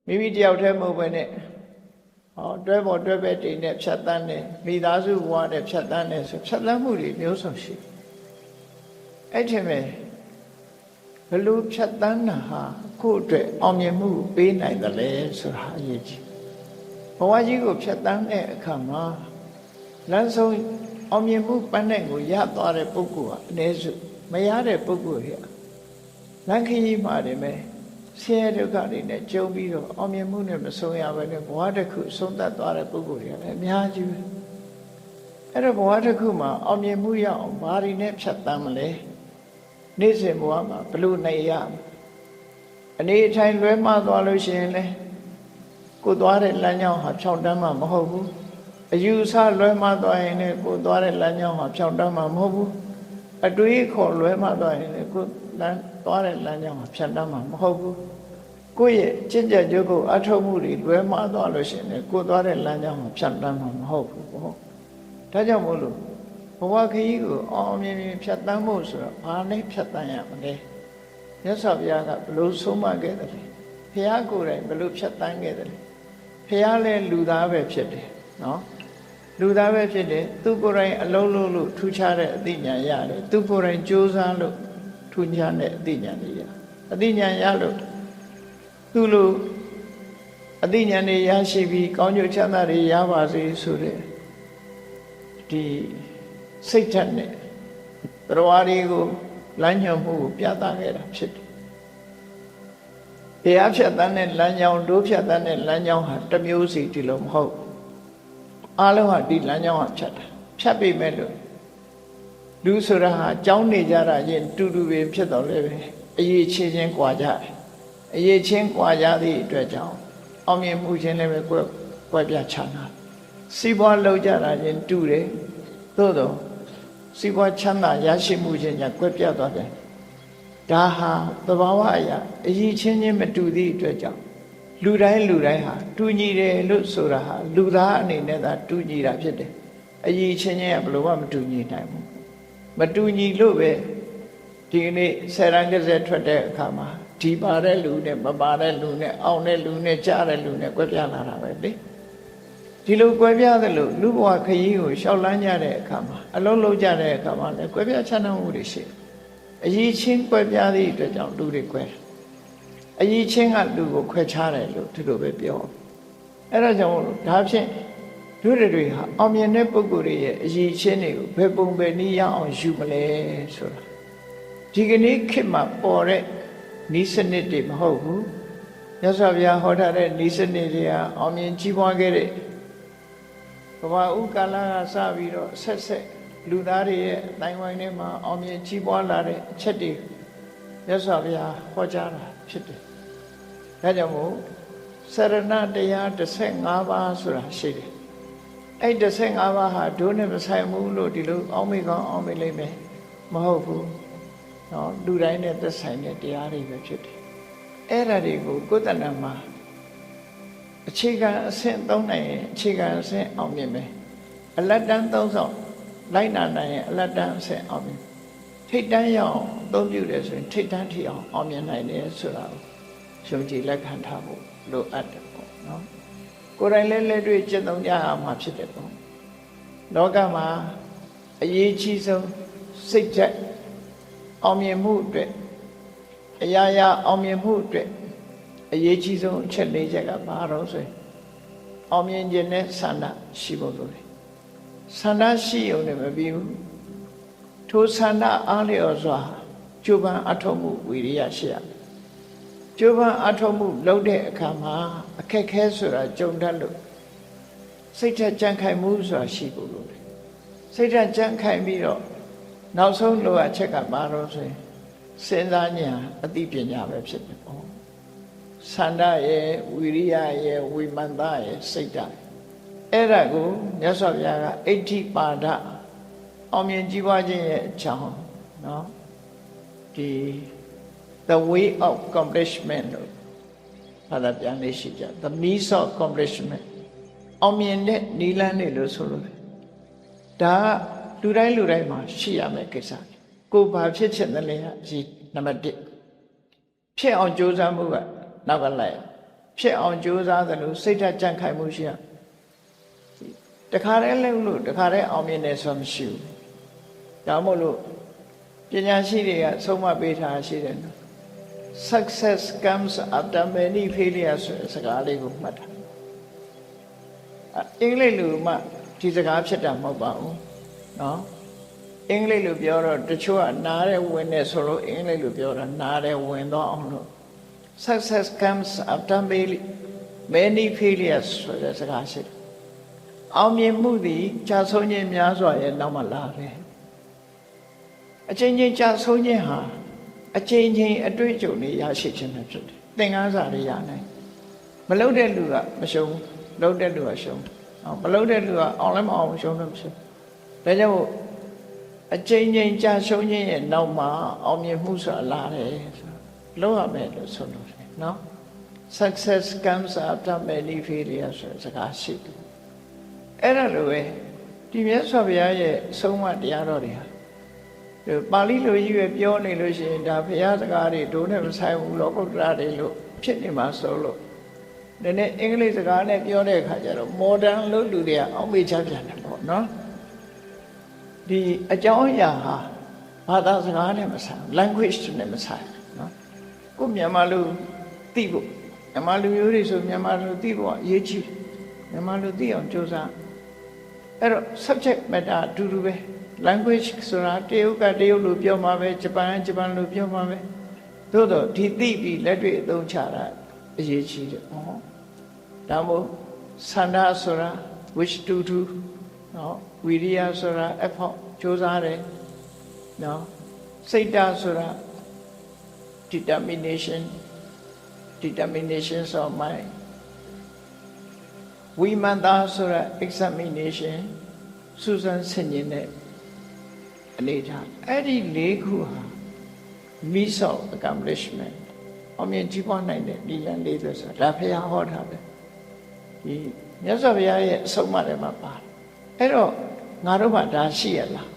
မိမိတယောက်တည်းမဟုတ်ဘဲနဲ့တွဲပေါ်တွဲပဲတိမ်နဲ့ဖြတ်တန်းတယ်မိသားစုဘဝနဲ့ဖြတ်တန်းတယ်ဆိုဖြတ်တန်းမှုတွေမျိုးစုံရှိအဲ့ထင်ပဲဘလို့ဖြတ်တန်းတာဟာကိုယ့်အတွက်အောင်မြင်မှုပေးနိုင်တယ်လေဆိုတာအရေးကြီးဘဝကြီးကိုဖြတ်တန်းတဲ့အခါမှာလမ်းဆုံးအောင်မြင်မှုပန်းတဲ့ကိုရသွားတဲ့ပုဂ္ဂိုလ်ဟာအနည်းစုမရတဲ့ပုဂ္ဂိုလ်တွေကလမ်းခရီးမှာနေမယ်ဆင်းရဲဒုက္ခတွေနဲ့ကြုံပြီးတော့အောင်မြင်မှုနဲ့မဆုံးရဘဲနဲ့ဘဝတစ်ခုဆုံးသက်သွားတဲ့ပုဂ္ဂိုလ်တွေကလည်းအများကြီးပဲအဲ့တော့ဘဝတစ်ခုမှာအောင်မြင်မှုရအောင်ဘာတွေနဲ့ဖြတ်တန်းမလဲနေ့စဉ်ဘဝမှာဘလို့နိုင်ရအနေအထိုင်လွဲမှားသွားလို့ရှိရင်လေကိုသွားတဲ့လမ်းကြောင်းဟာဖြောင့်တန်းမှာမဟုတ်ဘူးအယူဆလွဲမှားသွားရင်လည်းကိုသွားတဲ့လမ်းကြောင်းဟာဖြောင့်တန်းမှာမဟုတ်ဘူးအတွေးခေါ်လွဲမှားသွားရင်လည်းကိုလမ်းသွားတဲ့လမ်းကြောင်းဟာဖြောင့်တန်းမှာမဟုတ်ဘူးကိုယ့်ရဲ့ကျင့်ကြံကြုတ်ကိုအထောက်မှုတွေလွဲမှားသွားလို့ရှိရင်လည်းကိုသွားတဲ့လမ်းကြောင်းဟာဖြောင့်တန်းမှာမဟုတ်ဘူးပေါ့ဒါကြောင့်မို့လို့ဘဝခရီးကိုအောင်မြင်မြင်ဖြတ်တန်းဖို့ဆိုတော့ဘာနဲ့ဖြတ်တန်းရမလဲမြတ်စွာဘုရားကဘလို့ဆုံးမခဲ့တယ်လဲဘုရားကိုယ်တိုင်ဘလို့ဖြတ်တန်းခဲ့တယ်လဲဘုရားလည်းလူသားပဲဖြစ်တယ်နော်လူသားပဲဖြစ်တယ်သူကိုယ်တိုင်အလုံးလုံးလို့ထူးခြားတဲ့အသိဉာဏ်ရတယ်သူကိုယ်တိုင်ကြိုးစားလို့ထူးခြားတဲ့အသိဉာဏ်တွေရအသိဉာဏ်ရလို့သူလိုအသိဉာဏ်တွေရရှိပြီးကောင်းကျိုးချမ်းသာတွေရပါစေဆိုတဲ့ဒီစိတ်ဓာတ်နဲ့တရားတွေကိုလမ်းညွှန်မှုကိုပြသခဲ့တာဖြစ်တယ်။တရားဖြတ်တန်းတဲ့လမ်းကြောင်းတို့ဖြတ်တန်းတဲ့လမ်းကြောင်းဟာတစ်မျိုးစီဒီလိုမဟုတ်အားလုံးဟာဒီလမ်းကြောင်းဟာဖြတ်တာဖြတ်ပြီးမဲ့လို့လူဆိုတာဟာကြောင်းနေကြတာချင်းတူတူပဲဖြစ်တော်လဲပဲအရေးချင်းကွာကြတယ်အရေးချင်းကွာကြသည့်အတွက်ကြောင့်အောင်မြင်မှုချင်းလည်းပဲကွဲပြားခြားနာစီးပွားလောက်ကြတာချင်းတူတယ်သို့တော့စီးပွားချမ်းသာရရှိမှုချင်းညာကွဲပြားသွားတယ်ဒါဟာသဘာဝအရာအရေးချင်းမတူသည့်အတွက်ကြောင့်လူတိုင်းဟာတူညီတယ်လို့ဆိုတာဟာလူသားအနေနဲ့သာတူညီတာဖြစ်တယ်အရေးချင်းကဘယ်လိုမှမတူညီနိုင်ဘူးမတူညီလို့ပဲဒီကနေ့ဆယ်ရန်ကစက်ထွက်တဲ့အခါမှာဒီပါတဲ့လူနဲ့မပါတဲ့လူနဲ့အောင်တဲ့လူနဲ့ကြားတဲ့လူနဲ့ကွဲပြားလာတာပဲလေဒီလိုကွဲပြားသလိုလူဘဝခရီးကိုရှောက်လန်းကြတဲ့အခါမှာအလုံးလုံးကြတဲ့အခါမှာလည်းကွဲပြားခြားနားမှုတွေရှိအရေးချင်းကွဲပြားသည့်အတွက်ကြောင့်လူတွေကွဲအရေးချင်းကလူကိုခွဲခြားတယ်လို့ဒီလိုပဲပြောအဲ့ဒါကြောင့်ဒါဖြင့်လူတွေဟာအောင်မြင်တဲ့ပုဂ္ဂိုလ်တွေရဲ့အရေးချင်းတွေကိုဘယ်ပုံပဲနည်းရအောင်ယူမလဲဆိုတာဒီကနေ့ခေတ်မှာပေါ်တဲ့ဤစနစ်တွေမဟုတ်ဘူးမြတ်စွာဘုရားဟောထားတဲ့ဤစနစ်တွေကအောင်မြင်ကြီးပွားခဲ့တဲ့ဘဝဥကာလကစပြီးတော့ဆက်လူသားတွေရဲ့အတိုင်းဝိုင်းထဲမှာအောင်မြင်ကြီးပွားလာတဲ့အချက်တွေမြတ်စွာဘုရားဟောကြားတာဖြစ်တယ်ဒါကြောင့်မို့စရဏတရား15ပါးဆိုတာရှိတယ်အဲ့15ပါးဟာဒုနဲ့မဆိုင်ဘူးလို့ဒီလိုအောင်းမေကောင်းအောင်းမေလိမ့်မယ်မဟုတ်ဘူးနော်လူတိုင်းနဲ့သက်ဆိုင်တဲ့တရားတွေပဲဖြစ်တယ်အဲ့ဒါတွေကိုကိုယ်တဏ္ဍာမှာအခြေခံအဆင့်သုံးနိုင်ရင်အခြေခံအဆင့်အောင်မြင်မယ်အလတ်တန်းသုံးဆောင်လိုက်နာနိုင်ရင်အလတ်တန်းအဆင့်အောင်မြင်ထိတ်တန်းရအောင်အသုံးပြုတယ်ဆိုရင်ထိတ်တန်းထီအောင်အောင်မြင်နိုင်တယ်ဆိုတာကိုယုံကြည်လက်ခံထားဖို့လိုအပ်တယ်ပေါ့နော်ကိုယ်တိုင်လည်းလက်တွေ့ကျင့်သုံးကြရမှာဖြစ်တယ်ပေါ့လောကမှာအရေးကြီးဆုံးစိတ်ဓာတ်အောင်မြင်မှုအတွက်အရာရာအောင်မြင်မှုအတွက်အရေးကြီးဆုံးအချက်၄ချက်ကဘာတော့ဆိုရင်အောင်မြင်ခြင်းနဲ့ဆန္ဒရှိဖို့လိုတယ်ဆန္ဒရှိရုံနဲ့မပြီးဘူးထိုဆန္ဒအားလျော်စွာကြိုးပမ်းအထောက်မှုဝိရိယရှိရကြိုးပမ်းအထောက်မှုလုပ်တဲ့အခါမှာအခက်ခဲဆိုတာကြုံတတ်လို့စိတ်ထက်ကြံ့ခိုင်မှုဆိုတာရှိဖို့လိုတယ်စိတ်ထက်ကြံ့ခိုင်ပြီးတော့နောက်ဆုံးလိုအပ်ချက်ကဘာတော့ဆိုရင်စဉ်းစားဉာဏ်အသိပညာပဲဖြစ်တယ်ပေါ့ဆန္ဒရဲ့ဝိရိယရဲ့ဝိမန္တရဲ့စိတ်ဓာတ်အဲ့ဒါကိုမြတ်စွာဘုရားကအဋ္ဌိပါဒအောင်မြင်ကြီးပွားခြင်းရဲ့အကြောင်းနော်ဒီ the way of accomplishment လို့ဘာသာပြန်လေးရှိကြ the means of accomplishment အောင်မြင်တဲ့နည်းလမ်းတွေလို့ဆိုလို့ဒါလူတိုင်းမှာရှိရမယ့်ကိစ္စကိုဘာဖြစ်ချင်တယ်လဲအကြီးနံပါတ်1ဖြစ်အောင်ကြိုးစားမှုကနောက်ကလိုက် ဖြစ်အောင်ကြိုးစားသလိုစိတ်ဓာတ်ကြံ့ခိုင်မှုရှိရတခါတည်းလုံးလို့တခါတည်းအောင်မြင်တယ်ဆိုမှမရှိဘူးဒါမို့လို့ပညာရှိတွေကဆုံးမပေးထားရှိတယ်နော် success comes after many failures ဆိုတဲ့စကားလေးကိုမှတ်တာအင်္ဂလိပ်လိုမှဒီစကားဖြစ်တာမဟုတ်ပါဘူးနော်အင်္ဂလိပ်လိုပြောတော့တချို့ကနားတဲ့ဝင်နေဆိုလို့အင်္ဂလိပ်လိုပြောတာနားတဲ့ဝင်တော့အောင်လို့ success comes after many failures ဆိုတဲ့စကားရှိတယ်အောင်မြင်မှုသည်ကြာဆုံးခြင်းများစွာရဲ့နောက်မှလာတယ်အချင်းချင်းကြာဆုံးခြင်းဟာအချင်းချင်းအတွေ့အကြုံတွေရရှိခြင်းပဲဖြစ်တယ်သင်ခန်းစာတွေရနိုင်မလုပ်တဲ့လူကမရှုံးလုပ်တဲ့လူကရှုံးမလုပ်တဲ့လူကအောင်လည်းမအောင်ရှုံးလို့ဖြစ်ဒါကြောင့်အချင်းချင်းကြာဆုံးခြင်းရဲ့နောက်မှာအောင်မြင်မှုဆိုတာလာတယ်ဆိုလုပ်ရမယ်လို့ဆိုလို့တယ်နော် success comes after many failures ဆိုတဲ့စကားရှိတယ်အဲ့ဒါလိုပဲဒီမြတ်စွာဘုရားရဲ့ဆုံးမတရားတော်တွေဟာပါဠိလိုကြီးပဲပြောနေလို့ရှိရင်ဒါဘုရားစကားတွေဒုနဲ့မဆိုင်ဘူးလောကုတ္တရာတွေလို့ဖြစ်နေမှာဆိုလို့နည်းနည်းအင်္ဂလိပ်စကားနဲ့ပြောတဲ့အခါကျတော့ modern လို့လူတွေကအောက်မေ့ချပြန်တယ်ပေါ့နော်ဒီအကြောင်းအရာဟာဘာသာစကားနဲ့မဆိုင် language နဲ့မဆိုင်နော်ကိုမြန်မာလူသိဖို့မြန်မာလူမျိုးတွေဆိုမြန်မာလူသိဖို့အရေးကြီးမြန်မာလူသိအောင်ကြိုးစားအဲ့တော့ subject matter အတူတူပဲ language ဆိုတာတရုတ်ကတရုတ်လိုပြောမှာပဲဂျပန်ကဂျပန်လိုပြောမှာပဲသို့တော့ဒီသိပြီးလက်တွေ့အသုံးချတာအရေးကြီးတယ်ဟောဒါမို့ဆန္ဒဆိုတာ wish to do နော်ဝိရိယဆိုတာ effort ကြိုးစားတယ်နော်စိတ်ဓာတ်ဆိုတာ determination of mind ဝိမန္တာဆိုတာ examination စူးစမ်းဆင်ခြင်တဲ့အနေထားအဲ့ဒီ၄ခုဟာ means of accomplishment အောင်မြင်ကြီးပွားနိုင်တဲ့ဒီလမ်း၄ဆိုဆိုတာဒါဘုရားဟောတာပဲဒီမြတ်စွာဘုရားရဲ့အဆုံးအမတွေမှာပါတယ်အဲ့တော့ငါတို့မှဒါရှိရလား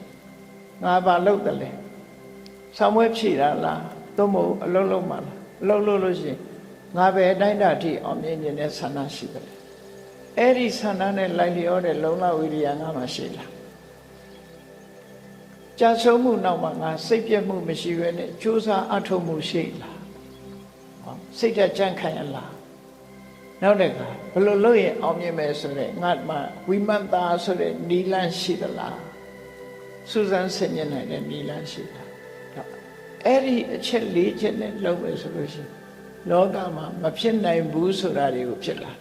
ငါဘာလုပ်တယ်လဲဆောင်းဝဲဖြည့်တာလားသို့မဟုတ်အလုံးလုံးမှလားအလုံးလုံးလို့ရှိရင်ငါပဲအတိုင်းတာထိအောင်မြင်နေတဲ့ဆန္ဒရှိတယ်အဲ့ဒီဆန္ဒနဲ့လိုက်လျောတဲ့လုံလဝိရိယငါမှရှိလားကြာဆုံးမှုနောက်မှာငါစိတ်ပြတ်မှုမရှိဘဲနဲ့ကြိုးစားအထောက်မှုရှိလားဟောစိတ်ဓာတ်ကြံ့ခိုင်လားနောက်တစ်ခါဘယ်လိုလုပ်ရင်အောင်မြင်မယ်ဆိုတဲ့ငါမှဝိမန္တာဆိုတဲ့နီလန်းရှိသလားစူးစမ်းဆင်ခြင်နိုင်တဲ့နီလန်းရှိလားအဲ့ဒီအချက်၄ချက်နဲ့လုပ်မယ်ဆိုလို့ရှိရင်လောကမှာမဖြစ်နိုင်ဘူးဆိုတာတွေကိုဖြစ်လာ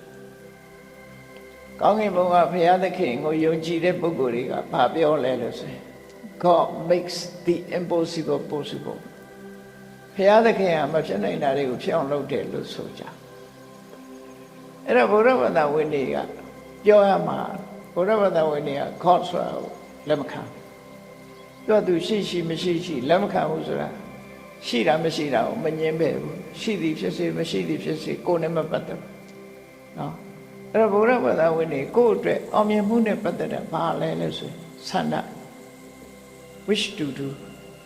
ကောင်းကင်ဘုံကဘုရားသခင်ကိုယုံကြည်တဲ့ပုဂ္ဂိုလ်တွေကဘာပြောလဲလို့ဆိုရင် God makes the impossible possible ဘုရားသခင်ကမဖြစ်နိုင်တာတွေကိုဖြစ်အောင်လုပ်တယ်လို့ဆိုကြအဲ့တော့ဘုရားဘာသာဝင်တွေကပြောရမှာဘုရားဘာသာဝင်တွေက God ဆိုတာကိုလက်မခံပြောသူရှိမရှိလက်မခံဘူးဆိုတာရှိတာမရှိတာကိုမငြင်းပဲဘူးရှိသည်ဖြစ်စေမရှိသည်ဖြစ်စေကိုယ်နဲ့မပတ်သက်ဘူးနော်အဲ့တော့ဘုရားဘာသာဝင်တွေကိုယ့်အတွက်အောင်မြင်မှုနဲ့ပတ်သက်တာဘာလဲလို့ဆိုဆန္ဒ wish to do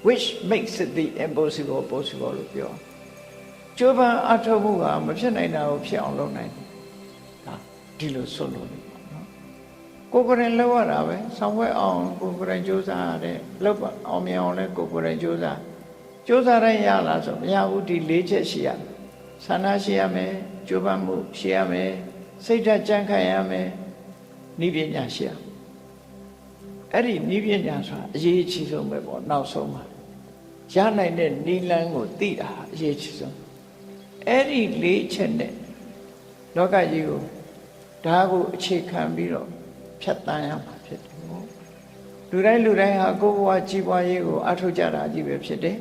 which makes it the impossible possible လို့ပြောကြိုးပမ်းအထောက်မှုကမဖြစ်နိုင်တာကိုဖြစ်အောင်လုပ်နိုင်တယ်ဒါဒီလိုဆိုလို့နော်ကိုယ်ကိုယ်တိုင်လုပ်ရတာပဲဆောင်ဝဲအောင်ကိုယ်ကိုယ်တိုင်ကြိုးစားရတယ်လုပ်အောင်မြင်အောင်လဲကိုယ်ကိုယ်တိုင်ကြိုးစားတိုင်းရလားဆိုမရဘူးဒီ၄ချက်ရှိရဆန္ဒရှိရမယ်ကြိုးပမ်းမှုရှိရမယ်စိတ်ဓာတ်ကြံ့ခိုင်ရမယ်နိဗ္ဗာန်ရှိရအဲ့ဒီနိဗ္ဗာန်ဆိုတာအရေးအကြီးဆုံးပဲပေါ့နောက်ဆုံးမှာရနိုင်တဲ့နိလန်းကိုသိတာအရေးကြီးဆုံးအဲ့ဒီ၄ချက်နဲ့လောကကြီးကိုဒါကိုအခြေခံပြီးတော့ဖြတ်တန်းရမှာဖြစ်တယ်ပေါ့လူတိုင်းဟာကိုယ်ဘဝကြီးပွားရေးကိုအထောက်ကြတာကြီးပဲဖြစ်တယ်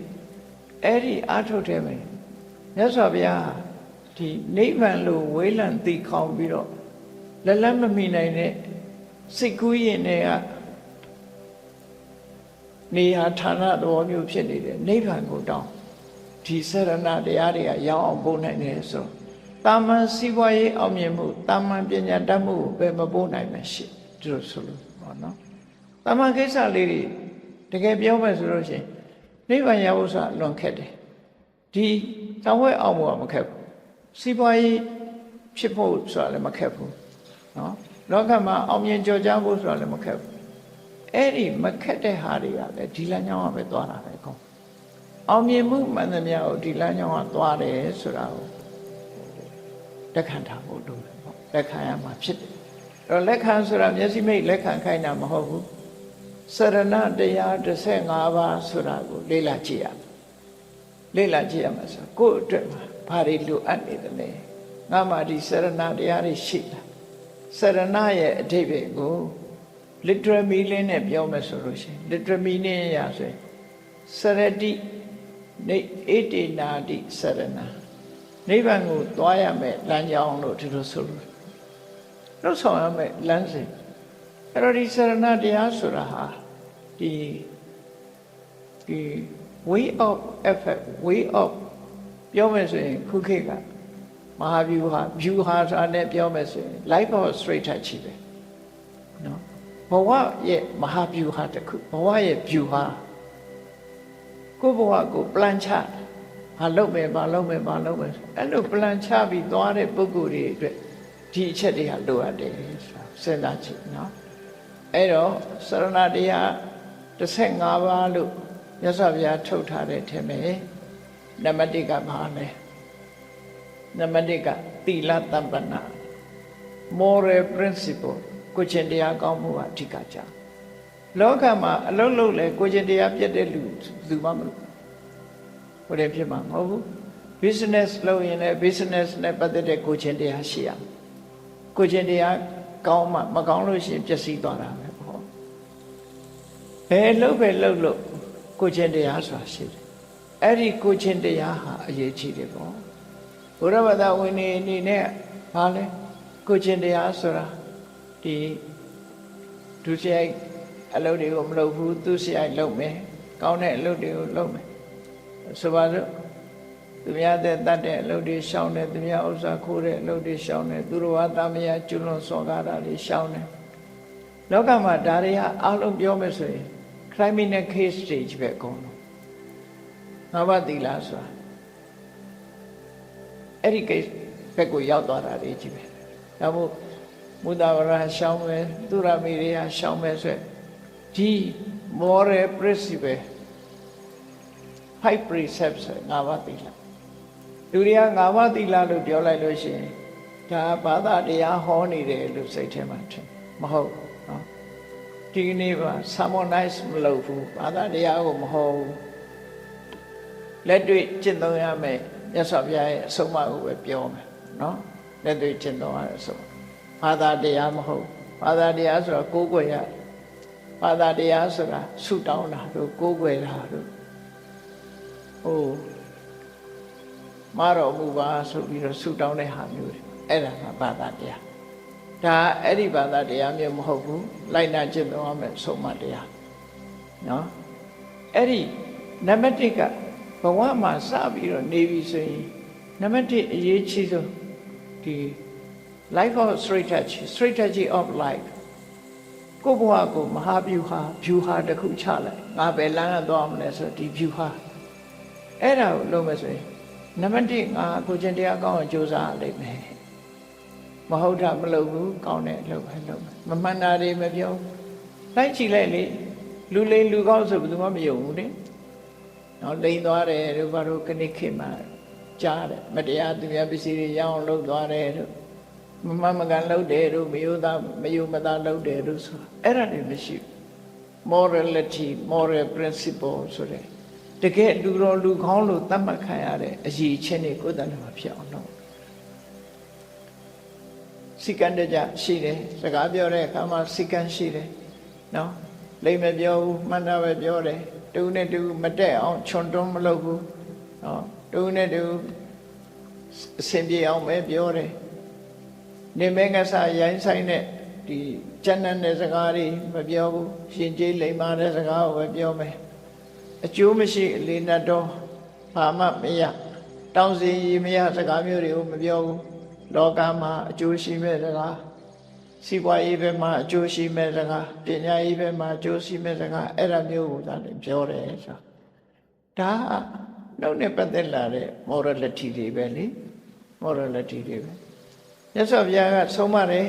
အဲ့ဒီအထောက်ထဲမှာမြတ်စွာဘုရားဒီနိဗ္ဗာန်လို့ဝေးလံသိခေါင်ပြီးတော့လက်မမီနိုင်တဲ့စိတ်ကူးရင်တွေကနေရာဌာနတော်မျိုးဖြစ်နေတယ်နိဗ္ဗာန်ကိုတောင်းဒီစရဏတရားတွေကရောက်အောင်ပို့နိုင်တယ်ဆိုတာမန်စီးပွားရေးအောင်မြင်မှုတာမန်ပညာတတ်မှုကိုပဲမပို့နိုင်မှရှိဒီလိုဆိုလို့ပေါ့နော်တာမန်ကိစ္စလေးတွေတကယ်ပြောမယ်ဆိုလို့ရှိရင်နိဗ္ဗာန်ရဖို့ဆိုတာလွန်ခက်တယ်ဒီတောင်းဝဲအောင်ဖို့ကမခက်ဘူးစီးပွားရေး ဖြစ်ဖို့ဆိုတာလည်းမခက်ဘူးနော်လောကမှာအောင်မြင်ကြော်ကြားဖို့ဆိုတာလည်းမခက်ဘူးအဲ့ဒီမခက်တဲ့ဟာတွေကလည်းဒီလမ်းကြောင်းကပဲသွားတာပဲကောအောင်မြင်မှုမှန်သမျှကိုဒီလမ်းကြောင်းကသွားတယ်ဆိုတာကိုလက်ခံထားဖို့လိုတယ်ပေါ့လက်ခံရမှာဖြစ်တယ်အဲ့တော့လက်ခံဆိုတာမျက်စိမိတ်လက်ခံခိုင်းတာမဟုတ်ဘူးစရဏတရား15ပါးဆိုတာကိုလေ့လာကြည့်ရမယ်လေ့လာကြည့်ရမှာဆိုကိုယ့်အတွက်မှာဘာတွေလိုအပ်နေတယ်လဲငါမှဒီစရဏတရားတွေရှိလားစရဏရဲ့အဓိပ္ပာယ်ကို literal meaning နဲ့ပြောမယ်ဆိုလို့ရှိရင် literal meaning ရဆိုရင်စရတိနေဣတိနာတိစရဏနိဗ္ဗာန်ကိုသွားရမယ်လမ်းကြောင်းလို့ဒီလိုဆိုလို့လှုပ်ဆောင်ရမယ်လမ်းစဉ်အဲ့တော့ဒီစရဏတရားဆိုတာဟာဒီ way of effort way of ပြောမယ်ဆိုရင်ခုခေတ်ကမဟာဗျူဟာဆိုတာနဲ့ပြောမယ်ဆိုရင် life of strategy ပဲနော်ဘဝရဲ့မဟာဗျူဟာတစ်ခုဘဝရဲ့ဗျူဟာကိုယ့်ဘဝကို plan ချဘာလုပ်မယ်အဲ့လို plan ချပြီးသွားတဲ့ပုဂ္ဂိုလ်တွေအတွက်ဒီအချက်တွေကလိုအပ်တယ်ဆိုတာစဉ်းစားကြည့်နော်အဲ့တော့စရဏတရား15ပါးလို့မြတ်စွာဘုရားထုတ်ထားတဲ့ထဲမှာနံပါတ်1ကဘာလဲနံပါတ်1ကသီလတမ္ပဏ moral principle ကိုယ်ချင်းတရားကောင်းမှုအဓိကကြလောကမှာအလုံးလုံးလဲကိုယ်ချင်းတရားပြတ်တဲ့လူမှမလို့ဟိုတည်းဖြစ်မှာမဟုတ်ဘူး business လုပ်ရင်လည်း business နဲ့ပတ်သက်တဲ့ကိုယ်ချင်းတရားရှိရမယ်ကိုယ်ချင်းတရားကောင်းမှမကောင်းလို့ရှိရင်ပျက်စီးသွားတာပဲပေါ့ဘယ်လုပ်လို့ကိုယ်ချင်းတရားဆိုတာရှိတယ်အဲ့ဒီကိုယ်ချင်းတရားဟာအရေးကြီးတယ်ပေါ့ဘုရားဘာသာဝင်နေအနေနဲ့ဘာလဲကိုယ်ချင်းတရားဆိုတာဒီဒုစရိုက်အလုပ်တွေကိုမလုပ်ဘူးသူစရိုက်လုပ်မယ်ကောင်းတဲ့အလုပ်တွေကိုလုပ်မယ်ဆိုပါစို့သူများတဲ့တတ်တဲ့အလုပ်တွေရှောင်တယ်သူများဥစ္စာခိုးတဲ့အလုပ်တွေရှောင်တယ်သူတော်ဘာသားမယားကျွလွန်စော်ကားတာတွေရှောင်တယ်လောကမှာဒါတွေကအားလုံးပြောမယ်ဆိုရင် criminal case တွေကြီးပဲအကုန်လုံးငါးပါးသီလဆိုတာအဲ့ဒီ case ဘက်ကိုရောက်သွားတာတွေကြီးပဲဒါမို့မုဒ္ဒဝရရှောင်မယ်သူရမေရိယရှောင်မယ်ဆိုဒီ moral principle 5 precepts ငါးပါးသီလလူတွေကငါးပါးသီလလို့ပြောလိုက်လို့ရှိရင်ဒါဘာသာတရားဟောနေတယ်လို့စိတ်ထဲမှာထင်မဟုတ်နော်ဒီနေ့ပါ harmonize မလုပ်ဘူးဘာသာတရားကိုမဟောဘူးလက်တွေ့ကျင့်သုံးရမယ်မြတ်စွာဘုရားရဲ့အဆုံးအမကိုပဲပြောမယ်နော်လက်တွေ့ကျင့်သုံးရတဲ့အဆုံးဘာသာတရားမဟုတ်ဘာသာတရားဆိုတာကိုးကွယ်ရဘာသာတရားဆိုတာဆုတောင်းတာတို့ကိုးကွယ်တာတို့ဟိုမတော်မူပါဆိုပြီးတော့ဆုတောင်းတဲ့ဟာမျိုးတွေအဲ့ဒါကဘာသာတရားဒါအဲ့ဒီဘာသာတရားမျိုးမဟုတ်ဘူးလိုက်နာကျင့်သုံးရမယ်ဆုံးမတရားနော်အဲ့ဒီနံပါတ်1ကဘဝမှာစပြီးတော့နေပြီဆိုရင်နံပါတ်1အရေးကြီးဆုံးဒီ life of strategy of life ကိုယ့်ဘဝကိုမဟာဗျူဟာတစ်ခုချလိုက်ငါပဲလမ်းကသွားမလဲဆိုဒီဗျူဟာအဲ့ဒါကိုလုပ်မယ်ဆိုရင်နံပါတ်1ငါကိုချင်းတရားကောင်းအောင်ကြိုးစားရလိမ့်မယ်မဟုတ်တာမလုပ်ဘူးကောင်းတဲ့အလုပ်ပဲလုပ်မယ်မမှန်တာတွေမပြောလိုက်ကြည့်လိုက်လေလူလိမ်လူကောင်းဆိုဘယ်သူမှမယုံဘူးလေနော်လိမ်သွားတယ်တို့ဘာလို့ခဏခေတ်မှာကြားတယ်မတရားသူများပစ္စည်းတွေရအောင်လုပ်သွားတယ်တို့မမှန်မကန်လုပ်တယ်တို့မယုံမသားလုပ်တယ်တို့ဆိုအဲ့ဒါတွေမရှိဘူး morality moral principle ဆိုတဲ့တကယ်လူတော်လူကောင်းလို့သတ်မှတ်ခံရတဲ့အရေးချင်းတွေကိုယ်တိုင်မှာဖြစ်အောင်လုပ်စိတ်ကံတကြရှိတယ်စကားပြောတဲ့အခါမှာစိတ်ကံရှိတယ်နော်လိမ့်မပြောဘူးမှန်တာပဲပြောတယ်တူနဲ့တူမတက်အောင်ချွန်တွန်းမလုပ်ဘူးနော်တူနဲ့တူအစဉ်ပြေအောင်ပဲပြောတယ်နေမဲငါစားရိုင်းဆိုင်တဲ့ဒီကျန်တဲ့စကားတွေမပြောဘူးရှင်ကျေးလိမ္မာတဲ့စကားကိုပဲပြောမယ်အကျိုးမရှိအလေးနတ်တော့ဘာမှမရတောင်းစီမရစကားမျိုးတွေကိုမပြောဘူးလောကမှာအကျိုးရှိမဲ့စကားစီးပွားရေးဘက်မှာအကျိုးရှိမဲ့စကားပညာရေးဘက်မှာအကျိုးရှိမဲ့စကားအဲ့ဒါမျိုးကိုသာလည်းပြောတယ်ဆိုဒါနှုတ်နဲ့ပတ်သက်လာတဲ့ morality တွေပဲလေ morality တွေပဲ မြတ်စွာဘုရားကဆုံးမတယ်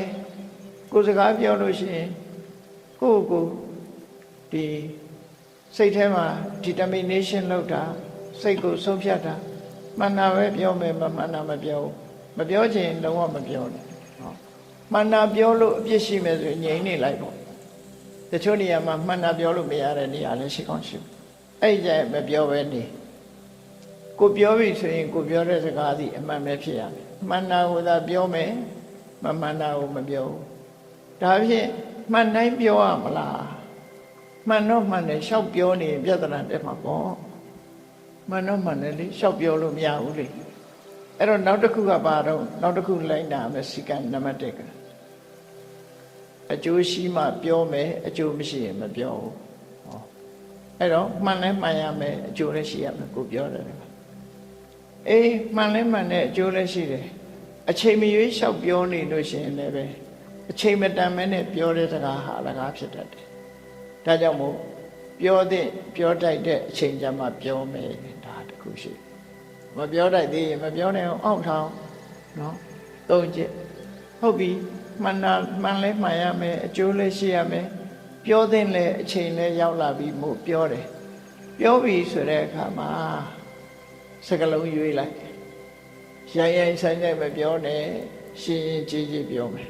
ကိုယ်စကားပြောလို့ရှိရင်ကိုယ့်ကိုဒီစိတ်ထဲမှာ determination လောက်တာစိတ်ကိုဆုံးဖြတ်တာမှန်တာပဲပြောမယ်မမှန်တာမပြောဘူးမပြောချင်လုံးဝမပြောနဲ့ဟောမှန်တာပြောလို့အပြစ်ရှိမယ်ဆိုရင်ငြိမ်နေလိုက်ပေါ့တချို့နေရာမှာမှန်တာပြောလို့မရတဲ့နေရာလည်းရှိကောင်းရှိအဲ့ကြမပြောပဲနေကိုပြောပြီဆိုရင်ကိုပြောတဲ့စကားသည်အမှန်ပဲဖြစ်ရမယ်မှန်တာကိုသာပြောမယ်မမှန်တာကိုမပြောဘူးဒါဖြင့်မှန်တိုင်းပြောရမလားမှန်တော့မှန်တယ်ရှောက်ပြောနေပြဿနာတက်မှာပေါ့မှန်တော့မှန်တယ်လေရှောက်ပြောလို့မရဘူးလေအဲ့တော့နောက်တစ်ခုကဘာတော့နောက်တစ်ခုလိုက်တာမယ်စီကံနံပါတ်1ကအကျိုးရှိမှပြောမယ်အကျိုးမရှိရင်မပြောဘူးဟောအဲ့တော့မှန်လဲမှန်ရမယ်အကျိုးလည်းရှိရမယ်ကိုပြောတယ်အေးမှန်လဲမှန်တဲ့အကျိုးလည်းရှိတယ်အချိန်မရွေးလျှောက်ပြောနေလို့ရှိရင်လည်းပဲအချိန်မတန်မဲနဲ့ပြောတဲ့စကားဟာအလကားဖြစ်တတ်တယ်ဒါကြောင့်မို့ပြောတဲ့ပြောတတ်တဲ့အချိန်ကြမှာပြောမယ်ဒါတခုရှိမပြောတတ်သေးရင်မပြောနိုင်အောင်အောင့်ထောင်နော်သုံးချက်ဟုတ်ပြီမှန်လဲမှန်ရမယ်အကျိုးလည်းရှိရမယ်ပြောတဲ့လည်းအချိန်လည်းရောက်လာပြီမို့ပြောတယ်ပြောပြီဆိုတဲ့အခါမှာစကလုံးရွေးလိုက်ရိုင်းဆိုင်မပြောနဲ့ရှင်းရှင်းကြီးပြောမယ်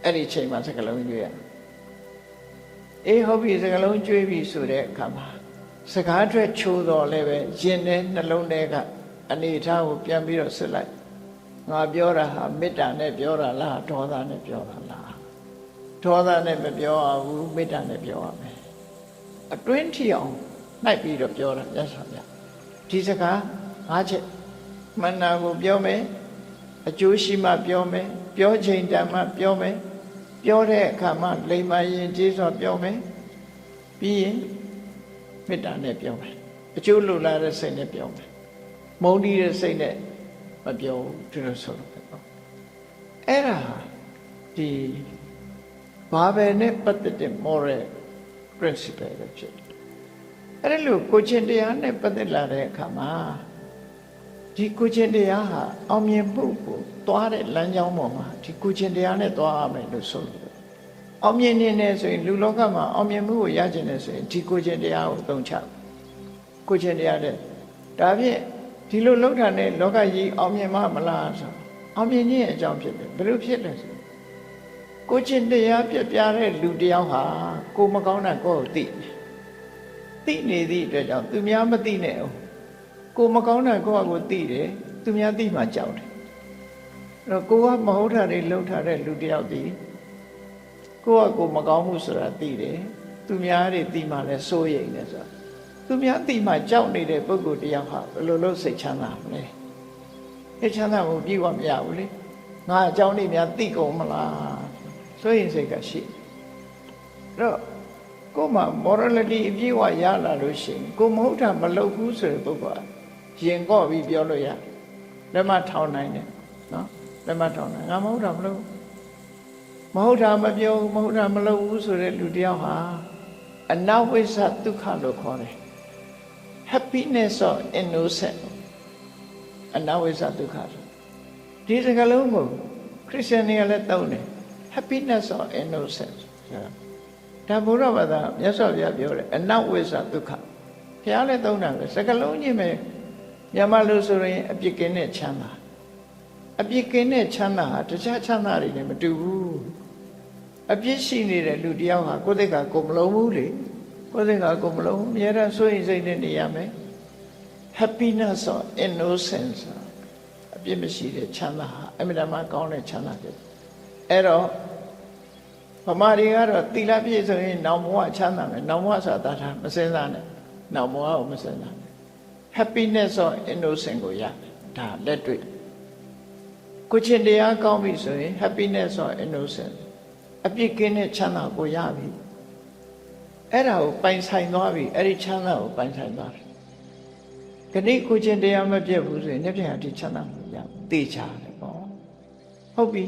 အဲ့ဒီချိန်မှာစကလုံးရွေးရအေးဟုတ်ပြီစကလုံးကျွေးပြီဆိုတဲ့အခါမှာစကားထွက်ချိုးတော့လည်းပဲရင်ထဲနှလုံးထဲကအနေထားကိုပြန်ပြီးတော့စစ်လိုက်ငါပြောတာဟာမေတ္တာနဲ့ပြောတာလားဒေါသနဲ့ပြောတာလားဒေါသနဲ့မပြောရဘူးမေတ္တာနဲ့ပြောရမယ်အတွင်းထီအောင်နှိုက်ပြီးတော့ပြောတာမြတ်စွာဘုရားဒီစကား5ချက်မှန်တာကိုပြောမယ်အကျိုးရှိမှပြောမယ်ပြောချိန်တန်မှပြောမယ်ပြောတဲ့အခါမှာလိမ္မာရင်ကျေးဇူးပြောမယ်ပြီးရင်မေတ္တာနဲ့ပြောမယ်အကျိုးလိုလားတဲ့စိတ်နဲ့ပြောမယ်မုန်းတီးတဲ့စိတ်နဲ့မပြောဘူးဒီလိုဆိုလို့ပေါ့အဲ့ဒါဒီဘာပဲနဲ့ပတ်သက်တဲ့ moral principle ပဲဖြစ်တယ်အဲ့လိုကိုချင်းတရားနဲ့ပတ်သက်လာတဲ့အခါမှာဒီကိုချင်းတရားဟာအောင်မြင်မှုကိုသွားတဲ့လမ်းကြောင်းပေါ်မှာဒီကိုချင်းတရားနဲ့သွားရမယ်လို့ဆိုလို့အောင်မြင်နေဆိုရင်လူလောကမှာအောင်မြင်မှုကိုရကျင်နေဆိုရင်ဒီကိုချင်းတရားကိုသုံးချကိုချင်းတရားတဲ့ဒါဖြင့်ဒီလိုလောက်တာနဲ့လောကကြီးအောင်မြင်မှာမလားဆိုအောင်မြင်ခြင်းအကြောင်းဖြစ်တယ်ဘယ်လိုဖြစ်လဲဆိုကိုချင်းတရားပြပြတဲ့လူတယောက်ဟာကိုမကောင်းတာကိုယ်သိနေသည့်အတွက်ကြောင့်သူများမသိနဲ့အောင်ကိုမကောင်းတာကိုယ့်အကိုသိတယ်သူများသိမှကြောက်တယ်အဲ့တော့ကိုကမဟုတ်တာတွေလှုပ်ထားတဲ့လူတယောက်ဒီကိုယ့်အကိုမကောင်းမှုဆိုတာသိတယ်သူများတွေသိမှလည်းစိုးရိမ်တယ်ဆိုတာသူများသိမှကြောက်နေတဲ့ပုဂ္ဂိုလ်တယောက်ဟာဘယ်လိုလုပ်စိတ်ချမ်းသာမလဲစိတ်ချမ်းသာမှုပြေဝမရဘူးလေငါအကြောင်းတွေများသိကုန်မလားစိုးရိမ်စိတ်ကရှိအဲ့တော့ကိုယ်မှာ morality အပြည့်အဝရလာလို့ရှိရင်ကိုမဟုတ်တာမလုပ်ဘူးဆိုတဲ့ပုဂ္ဂိုလ်ရင်ကော့ပြီးပြောလို့ရလက်မထောင်နိုင်တယ်နော်လက်မထောင်နိုင်ငါမဟုတ်တာမလုပ်မဟုတ်တာမပြောမဟုတ်တာမလုပ်ဘူးဆိုတဲ့လူတယောက်ဟာအနဝိဇ္ဇဒုက္ခလို့ခေါ်တယ် happiness of innocent အနဝိဇ္ဇဒုက္ခဒီစကားလုံးကိုခရစ်ယာန်တွေကလည်းသုံးတယ် happiness of innocent ဒါဘုရားဘာသာမြတ်စွာဘုရားပြောတယ်အနဝိဇ္ဇဒုက္ခဘုရားလည်းသုံးတာပဲစကားလုံးချင်းပဲမြန်မာလူဆိုရင်အပြစ်ကင်းတဲ့ချမ်းသာအပြစ်ကင်းတဲ့ချမ်းသာဟာတခြားချမ်းသာတွေနဲ့မတူဘူးအပြစ်ရှိနေတဲ့လူတယောက်ဟာကိုယ်သိက္ခာကိုမလုံးဘူးလေကိုယ်သိက္ခာကိုမလုံးဘူးအများအားစိုးရိမ်စိတ်နဲ့နေရမယ် happiness or innocence အပြစ်မရှိတဲ့ချမ်းသာဟာအမြဲတမ်းကောင်းတဲ့ချမ်းသာဖြစ်အဲ့တော့ဗမာတွေကတော့သီလပြည့်ဆိုရင်နောင်ဘဝချမ်းသာမယ်နောင်ဘဝဆိုတာဒါမစင်စားနဲ့နောင်ဘဝကိုမစင်စား happiness or innocence ကိုရဒါလက်တွေ့ကိုချင်းတရားကောင်းပြီဆိုရင် happiness or innocence အပြစ်ကင်းတဲ့ချမ်းသာကိုရပြီအဲ့ဒါကိုပိုင်ဆိုင်သွားပြီအဲ့ဒီချမ်းသာကိုပိုင်ဆိုင်သွားပြီခဏကိုချင်းတရားမပြတ်ဘူးဆိုရင်နေ့ပြန်ဒီချမ်းသာကိုရသိချတယ်ပေါ့ဟုတ်ပြီ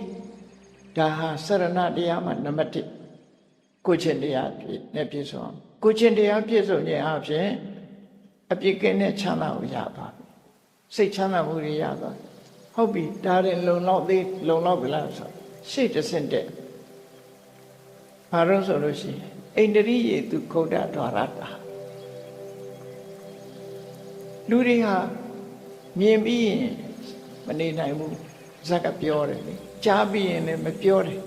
ဒါဟာစရဏတရားမှာနံပါတ်1ကိုချင်းတရားနဲ့ပြည့်စုံအောင်ကိုချင်းတရားပြည့်စုံခြင်းအပြင်အပြစ်ကင်းတဲ့ချမ်းသာကိုရသွားပြီစိတ်ချမ်းသာမှုတွေရသွားဟ ဟုတ်ပြီဒါရင်လုံလောက်ပြီလားဆိုရှေ့တစ်ဆင့်တက်ဘာလို့ဆိုလို့ရှိရင်ဣန္ဒြိယေသူဂုဏ္ဍဒွါရတာလူတွေဟာမြင်ပြီးရင်မနေနိုင်ဘူးဇက်ကပြောတယ်လေကြားပြီးရင်လည်းမပြောတယ်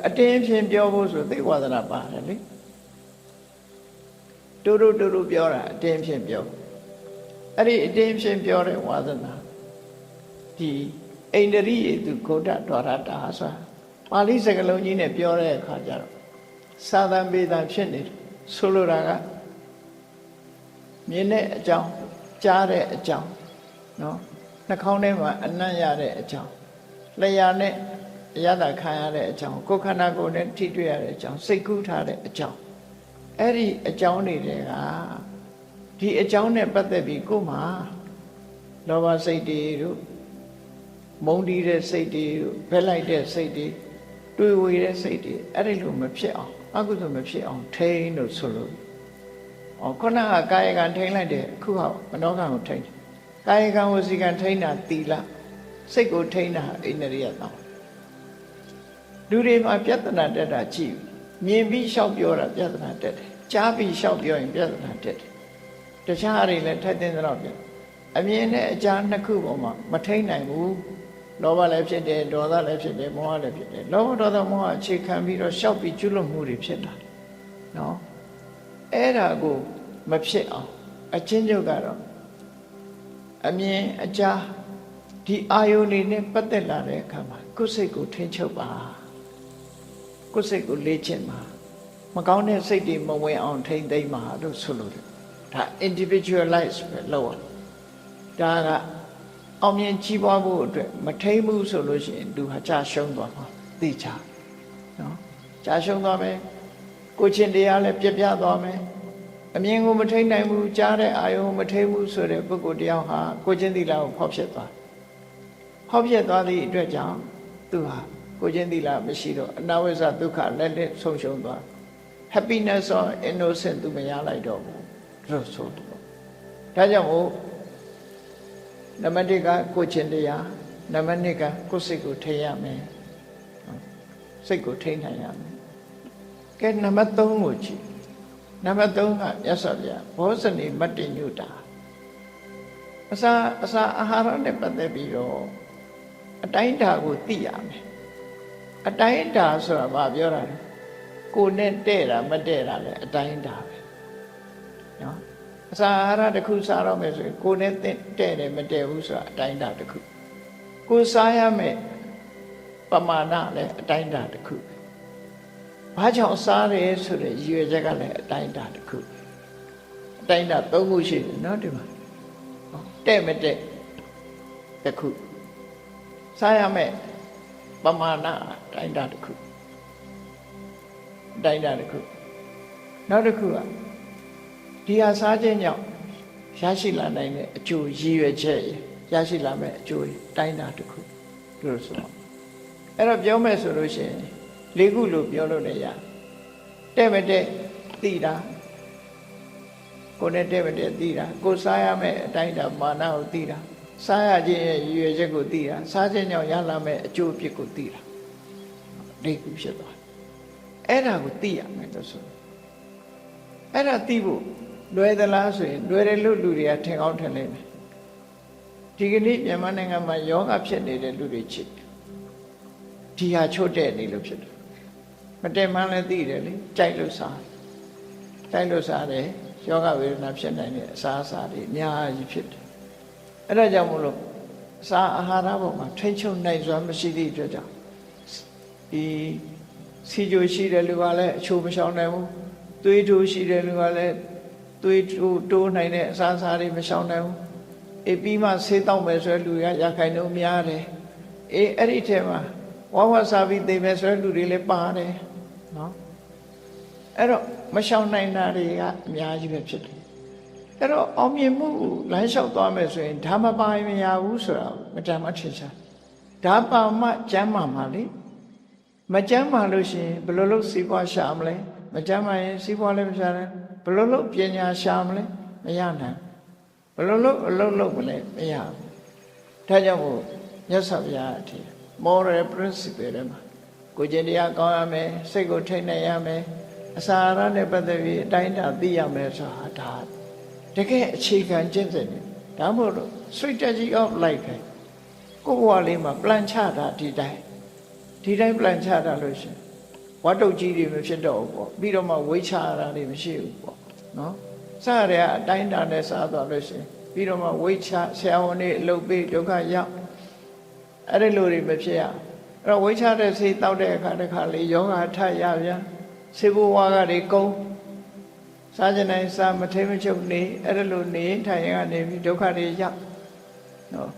အတင်းဖြင့်ပြောဖို့ဆိုသိဝါဒနာပါတယ်လေတူတူပြောတာအတင်းဖြင့်ပြောအဲ့ဒီအတင်းဖြင့်ပြောတဲ့ဝါဒနာဒီဣန္ဒြိယေသူဂုဏ္ဍဒွါရတာဆိုတာပါဠိစကားလုံးကြီးနဲ့ပြောတဲ့အခါကျတော့သာသံပေတံဖြစ်နေတယ်ဆိုလိုတာကမြင်တဲ့အကြောင်းကြားတဲ့အကြောင်းနော်နှာခေါင်းထဲမှာအနံ့ရတဲ့အကြောင်းလျှာနဲ့အရသာခံရတဲ့အကြောင်းကိုယ်ခန္ဓာကိုယ်နဲ့ထိတွေ့ရတဲ့အကြောင်းစိတ်ကူးထားတဲ့အကြောင်းအဲ့ဒီအကြောင်းတွေကဒီအကြောင်းနဲ့ပတ်သက်ပြီးကိုယ်မှာလောဘစိတ်တွေတို့မုန်းတီးတဲ့စိတ်တွေတို့ဖက်လိုက်တဲ့စိတ်တွေတွေးဝေတဲ့စိတ်တွေအဲ့ဒီလိုမဖြစ်အောင်အကုသိုလ်မဖြစ်အောင်ထိန်းလို့ဆိုလို့ခုနကကာယကံထိန်းလိုက်တယ်အခုကမနောကံကိုထိန်းတယ်ကာယကံဝစီကံထိန်းတာသီလစိတ်ကိုထိန်းတာဣန္ဒြိယတောင်းလူတွေမှာပြဿနာတက်တာကြည့်မြင်ပြီးလျှောက်ပြောတာပြဿနာတက်တယ်ကြားပြီးလျှောက်ပြောရင်ပြဿနာတက်တယ်တခြားတွေလည်းထိုက်တဲ့တော့ပြအမြင်နဲ့အကြားနှစ်ခုပေါ်မှာမထိန်းနိုင်ဘူးလောဘလည်းဖြစ်တယ်ဒေါသလည်းဖြစ်တယ်မောဟလည်းဖြစ်တယ်လောဘဒေါသမောဟအခြေခံပြီးတော့ရှောက်ပြီးကျွလွတ်မှုတွေဖြစ်လာနော်အဲ့ဒါကိုမဖြစ်အောင်အချင်းချုပ်ကတော့အမြင်အကြားဒီအာယုန်တွေနဲ့ပတ်သက်လာတဲ့အခါမှာကိုယ်စိတ်ကိုထိန်းချုပ်ပါကိုယ်စိတ်ကိုလေ့ကျင့်ပါမကောင်းတဲ့စိတ်တွေမဝင်အောင်ထိန်းသိမ်းပါလို့ဆိုလို့တယ်ဒါ individualize ပဲလောက်ဒါကအောင်မြင်ကြီးပွားဖို့အတွက်မထိန်းဘူးဆိုလို့ရှိရင်သူဟာကြာရှုံးသွားမှာသိချနော်ကြာရှုံးသွားမယ်ကိုချင်းတရားလည်းပြပြသွားမယ်အမြင်ကိုမထိန်းနိုင်ဘူးကြားတဲ့အာယုံမထိန်းဘူးဆိုတဲ့ပုဂ္ဂိုလ်တယောက်ဟာကိုချင်းသီလကိုဖောက်ဖျက်သွားသည့်အတွက်ကြောင့်သူဟာကိုချင်းသီလမရှိတော့အနာဝိဇ္ဇဒုက္ခလက်ဆုံးရှုံးသွား happiness or innocence သူမရလိုက်တော့ဘူးလို့ဆိုတော့ဒါကြောင့်မို့နံပါတ်1ကကိုချင်းတရားနံပါတ်2ကကိုယ်စိတ်ကိုထိန်းရမယ်စိတ်ကိုထိန်းနိုင်ရမယ်ကဲနံပါတ်3ကိုကြည့်နံပါတ်3ကမြတ်စွာဘုရားဘောဇနိမတ္တညုတာအစာအာဟာရနဲ့ပတ်သက်ပြီးတော့အတိုင်းတာကိုသိရမယ်အတိုင်းတာဆိုတာဘာပြောတာလဲကိုယ်နဲ့တဲ့တာမတဲ့တာလဲအတိုင်းတာပဲနော်အစာအာဟာရတစ်ခုစားတော့မယ်ဆိုရင်ကိုယ်နဲ့တဲ့တယ်မတဲ့ဘူးဆိုတာအတိုင်းတာတစ်ခုကိုယ်စားရမယ်ပမာဏလည်းအတိုင်းတာတစ်ခုဘာကြောင့်စားရဲဆိုတဲ့ရည်ရွယ်ချက်ကလည်းအတိုင်းတာတစ်ခုအတိုင်းတာ3ခုရှိတယ်နော်ဒီမှာတဲ့မတဲ့တစ်ခုစားရမယ်ပမာဏအတိုင်းတာတစ်ခုအတိုင်းတာတစ်ခုနောက်တစ်ခုကဒီဟာစားခြင်းကြောင့်ရရှိလာနိုင်တဲ့အကျိုးရည်ရွယ်ချက်ရရှိလာမဲ့အကျိုးတိုင်းတာတစ်ခုလို့ဆိုတော့အဲ့တော့ပြောမယ်ဆိုလို့ရှိရင်၄ခုလို့ပြောလို့လည်းရတဲ့မတဲ့သိတာကိုယ်နဲ့တဲ့မတဲ့သိတာကိုစားရမယ့်အတိုင်းတာမာနကိုသိတာစားရခြင်းရဲ့ရည်ရွယ်ချက်ကိုသိတာစားခြင်းကြောင့်ရလာမယ့်အကျိုးအဖြစ်ကိုသိတာ၄ခုဖြစ်သွားအဲ့ဒါကိုသိရမယ်လို့ဆိုအဲ့ဒါသိဖို့လွယ်သလားဆိုရင်လွယ်တယ်လို့လူတွေကထင်ကောင်းထင်လိမ့်မယ်ဒီကနေ့မြန်မာနိုင်ငံမှာယောဂဖြစ်နေတဲ့လူတွေချစ်ဒီဟာချို့တဲ့နေလို့ဖြစ်တယ်မတည်မှန်းလည်းသိတယ်လေကြိုက်လို့စားတယ်ယောဂဝေဒနာဖြစ်နိုင်တဲ့အစားအစာတွေအများကြီးဖြစ်တယ်အဲ့ဒါကြောင့်မို့လို့အစာအာဟာရပေါ်မှာထိန်းချုပ်နိုင်စွာမရှိသည့်အတွက်ကြောင့်ဒီစီဂျိုရှိတဲ့လူကလည်းအချိုးမရှောင်နိုင်ဘူးသွေးထိုးရှိတဲ့လူကလည်းသွေးတိုးနိုင်တဲ့အစားအစာတွေမရှောင်နိုင်ဘူးပြီးမှဆေးတောက်မယ်ဆိုတဲ့လူရခိုင်နှုန်းများတယ်အဲ့ဒီထဲမှာဝါစားပြီးသိမယ်ဆိုတဲ့လူတွေလည်းပါတယ်နော်အဲ့တော့မရှောင်နိုင်တာတွေကအများကြီးပဲဖြစ်တယ်အဲ့တော့အောင်မြင်မှုလမ်းလျှောက်သွားမယ်ဆိုရင်ဓမ္မပါမရဘူးဆိုတာမတမ်းမထင်ရှားဓမ္မမှကျမ်းမာမှာလေမကျမ်းမာလို့ရှိရင်ဘယ်လိုလုပ်စီးပွားရှာမလဲမကျမ်းမာရင်စီးပွားလည်းမရှာနိုင်ဘယ်လိုလုပ်ပညာရှာမလဲမရနိုင်ဘယ်လိုလုပ်အလုပ်လုပ်မလဲမရဘူးဒါကြောင့်မို့မြ မြတ်စွာဘုရားအထည် moral principle တွေမှာကိုကျင့်တရားကောင်းရမယ်စိတ်ကိုထိန်းနိုင်ရမယ်အစာအာဟာရနဲ့ပတ်သက်ပြီးအတိုင်းအတာသိရမယ်ဆိုတာဒါတကယ်အခြေခံကျင့်စဉ်တွေဒါမှမဟုတ် strategy of life ပဲကိုယ်ဘဝလေးမှာ plan ချတာဒီတိုင်း plan ချတာလို့ရှိရင်ဝတ်တုတ်ကြီးတွေမဖြစ်တော့ဘူးပေါ့ပြီးတော့မှဝိချရတာတွေမရှိဘူးပေါ့နော်စရတဲ့အတိုင်းတာနဲ့စားသွားလို့ရှိရင်ပြီးတော့မှဝိချဆရာဝန်တွေအလုပ်ပေးဒုက္ခရောက်အဲ့ဒီလိုတွေမဖြစ်ရအဲ့တော့ဝိချတဲ့စိတ်တောက်တဲ့အခါတခါလေယောဂထရပြန်စေဘဝါကတွေကုန်းစားကြနိုင်စားမထိမချုပ်နေအဲ့ဒီလိုနေထိုင်ရကနေပြီးဒုက္ခတွေရောက်နော်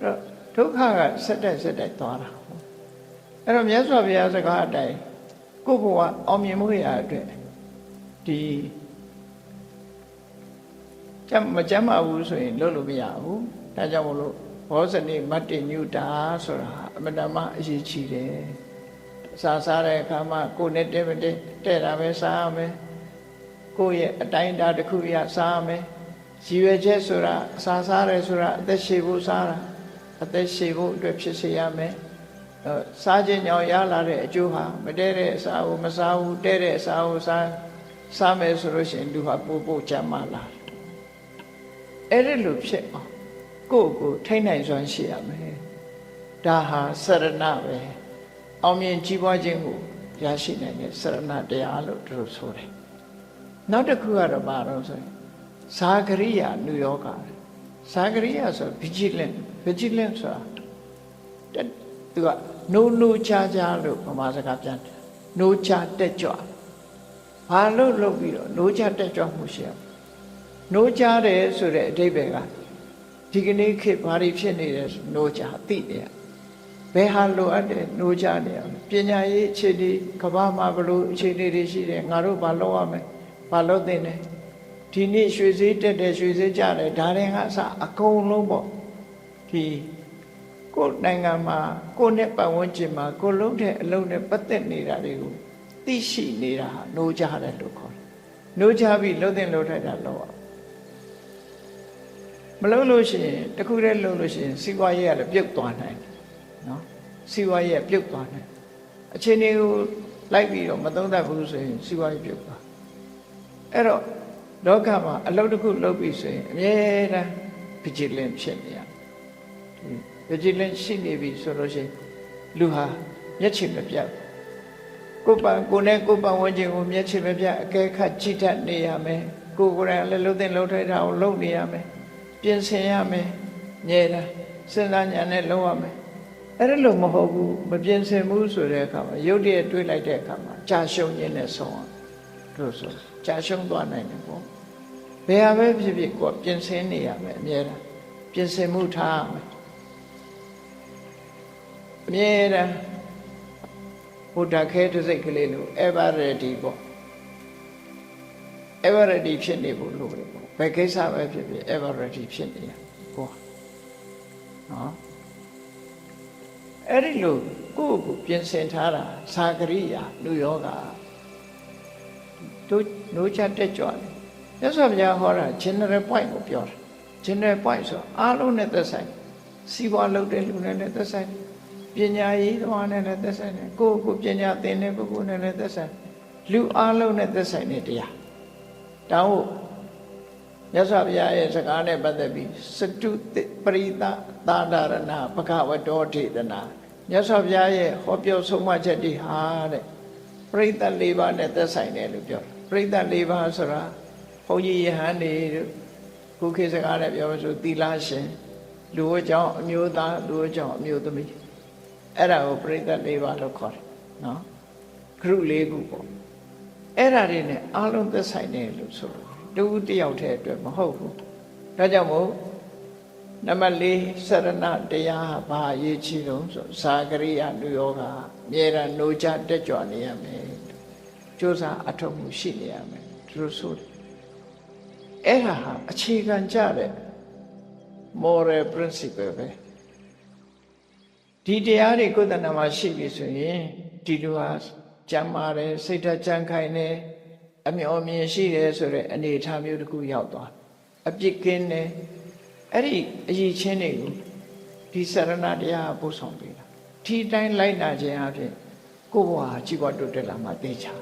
အဲ့တော့ဒုက္ခကဆက်တိုက်သွားတာအဲ့တော့မြတ်စွာဘုရားစကားအတိုင်းကိုယ့်ဘဝအောင်မြင်မှုရအတွက်ဒီမကြမ်းပါဘူးဆိုရင်လုပ်လို့မရဘူးဒါကြောင့်မလို့ဘောဇနိမတ္တိညုတာဆိုတာအမတမအရေးကြီးတယ်စားတဲ့အခါမှာကိုယ်နဲ့တဲ့တာပဲစားရမယ်ကိုယ့်ရဲ့အတိုင်းအတာတစ်ခုရစားရမယ်ရည်ရွယ်ချက်ဆိုတာစားရဲဆိုတာအသက်ရှည်ဖို့စားတာအသက်ရှည်ဖို့အတွက်ဖြစ်စေရမယ်စားခြင်းကြောင့်ရလာတဲ့အကျိုးဟာမတည့်တဲ့အစာကိုမစားဘူးတည့်တဲ့အစာကိုစားမယ်ဆိုလို့ရှိရင်သူဟာပို့ချမ်းသာလာအဲ့ဒီလိုဖြစ်အောင်ကိုထိန်းနိုင်စွမ်းရှိရမယ်ဒါဟာစရဏပဲအောင်မြင်ကြီးပွားခြင်းကိုရရှိနိုင်တဲ့စရဏတရားလို့သူတို့ဆိုတယ်နောက်တစ်ခုကတော့ဘာလို့ဆိုရင်ဇာဂရိယာနုယောဂဇာဂရိယာဆို vigilant ဆိုတာသူကနိုးချာလို့ဗမာစကားပြန်တယ်နိုးချတက်ကြွဘာလို့လုပ်ပြီးတော့နိုးချတက်ကြွမှုရှိအောင်နိုးချတယ်ဆိုတဲ့အဓိပ္ပာယ်ကဒီကနေ့ခေတ်ဘာတွေဖြစ်နေတယ်နိုးချသိနေရဘယ်ဟာလိုအပ်တယ်နိုးချနေရပညာရေးအခြေအနေကမ္ဘာမှာဘလို့အခြေအနေတွေရှိတယ်ငါတို့ဘာလုပ်ရမလဲဘာလုပ်သင့်တယ်ဒီနေ့ရွှေစည်းတက်တယ်ရွှေစည်းကြတယ်ဒါတွေကအစအကုန်လုံးပေါ့ဒီကိုယ်နိုင်ငံမှာကိုယ်နဲ့ပတ်ဝန်းကျင်မှာကိုယ်လုံးတဲ့အလုံးနဲ့ပတ်သက်နေတာတွေကိုသိရှိနေတာဟာနိုးချတယ်လို့ခေါ်တယ်နိုးချပြီးလှုပ်တဲ့လှုပ်ထိုက်တာလို့မလှုပ်လို့ရှိရင်တခုတည်းလှုပ်လို့ရှိရင်စီးပွားရေးကလည်းပြုတ်သွားနိုင်တယ်နော်စီးပွားရေးကပြုတ်သွားနိုင်အချိန်တွေကိုလိုက်ပြီးတော့မသုံးသပ်ဘူးဆိုရင်စီးပွားရေးပြုတ်သွားအဲ့တော့လောကမှာအလုပ်တစ်ခုလုပ်ပြီးဆိုရင်အမြဲတမ်း vigilant ဖြစ်နေရvigilant ရှိနေပြီဆိုလို့ရှိရင်လူဟာမျက်ခြေမပြတ်ကိုယ်နဲ့ကိုယ်ပတ်ဝန်းကျင်ကိုမျက်ခြေမပြတ်အကဲခတ်ကြည့်တတ်နေရမယ်ကိုယ်ကိုယ်တိုင်လည်းလှုပ်တဲ့လှုပ်ထိုက်တာကိုလုပ်နေရမယ်ပြင်ဆင်ရမယ်ညဲတာစဉ်းစားဉာဏ်နဲ့လုပ်ရမယ်အဲ့ဒါလို့မဟုတ်ဘူးမပြင်ဆင်ဘူးဆိုတဲ့အခါမှာရုပ်တရက်တွေးလိုက်တဲ့အခါမှာကြာရှုံးခြင်းနဲ့ဆုံးအောင်လို့ဆိုကြာရှုံးသွားနိုင်တယ်ပေါ့ဘယ်ဟာပဲဖြစ်ဖြစ်ကိုယ်ပြင်ဆင်နေရမယ်အမြဲတမ်းပြင်ဆင်မှုထားရမယ်အမြဲတမ်းဘုဒ္ဓခဲတစ်စိတ်ကလေးလို့ ever ready ပေါ့ ever ready ဖြစ်နေဖို့လိုတယ်ပေါ့ဘယ်ကိစ္စပဲဖြစ်ဖြစ် ever ready ဖြစ်နေရပေါ့နော်အဲ့ဒီလိုကိုယ့်ကိုပြင်ဆင်ထားတာသာဂရိယာလူယောဂတို့နိုးချတက်ကြွတယ်မြတ်စွာဘုရားဟောတာ general point ကိုပြောတာ general point ဆိုအားလုံးနဲ့သက်ဆိုင်စီးပွားလုပ်တဲ့လူနဲ့လည်းသက်ဆိုင်ပညာရေးသမားနဲ့လည်းသက်ဆိုင်တယ်ကိုယ့်ကိုပညာသင်တဲ့ပုဂ္ဂိုလ်နဲ့လည်းသက်ဆိုင်လူအားလုံးနဲ့သက်ဆိုင်တဲ့တရားတောင်းဖို့မြတ်စွာဘုရားရဲ့စကားနဲ့ပတ်သက်ပြီးစတုပရိသသာဒရဏဘဂဝတောဒေသနာမြတ်စွာဘုရားရဲ့ဟောပြောဆုံးမချက်တွေဟာတဲ့ပရိသတ်၄ပါးနဲ့သက်ဆိုင်တယ်လို့ပြောပရိသတ်၄ပါးဆိုတာဘုန်းကြီးယဟန်တွေခုခေတ်စကားနဲ့ပြောလို့ဆိုသီလရှင်လူဝတ်ကြောင့်အမျိုးသားလူဝတ်ကြောင့်အမျိုးသမီးအဲ့ဒါကိုပရိသတ်၄ပါးလို့ခေါ်တယ်နော်ဂရု၄ခုပေါ့အဲ့ဒါတွေနဲ့အားလုံးသက်ဆိုင်တယ်လို့ဆိုလို့တူတယောက်တည်းအတွက်မဟုတ်ဘူးဒါကြောင့်မို့နံပါတ်၄စရဏတရားဘာအရေးကြီးဆုံးဆိုဇာဂရိယနုယောဂအမြဲတမ်းနိုးချတက်ကြွနေရမယ်ကြိုးစားအထောက်မှုရှိနေရမယ်သူတို့ဆိုတယ်အဲ့ဒါဟာအခြေခံကြတဲ့ moral principle ပဲဒီတရားတွေကိုယ်တဏ္ဍာမှာရှိပြီဆိုရင်ဒီလူဟာကျမ်းမာတယ်စိတ်ဓာတ်ကြံခိုင်တယ်အမျှော်မြင်ရှိတယ်ဆိုတဲ့အနေအထားမျိုးတစ်ခုရောက်သွားအပြစ်ကင်းတယ်အဲ့ဒီအရေးချင်းတွေကိုဒ ဒီစရဏတရားပို့ဆောင်ပေးတာဒီတိုင်းလိုက်နာခြင်းအပြင်ကိုယ့်ဘဝကြီးပွားတိုးတက်လာမှသိချာ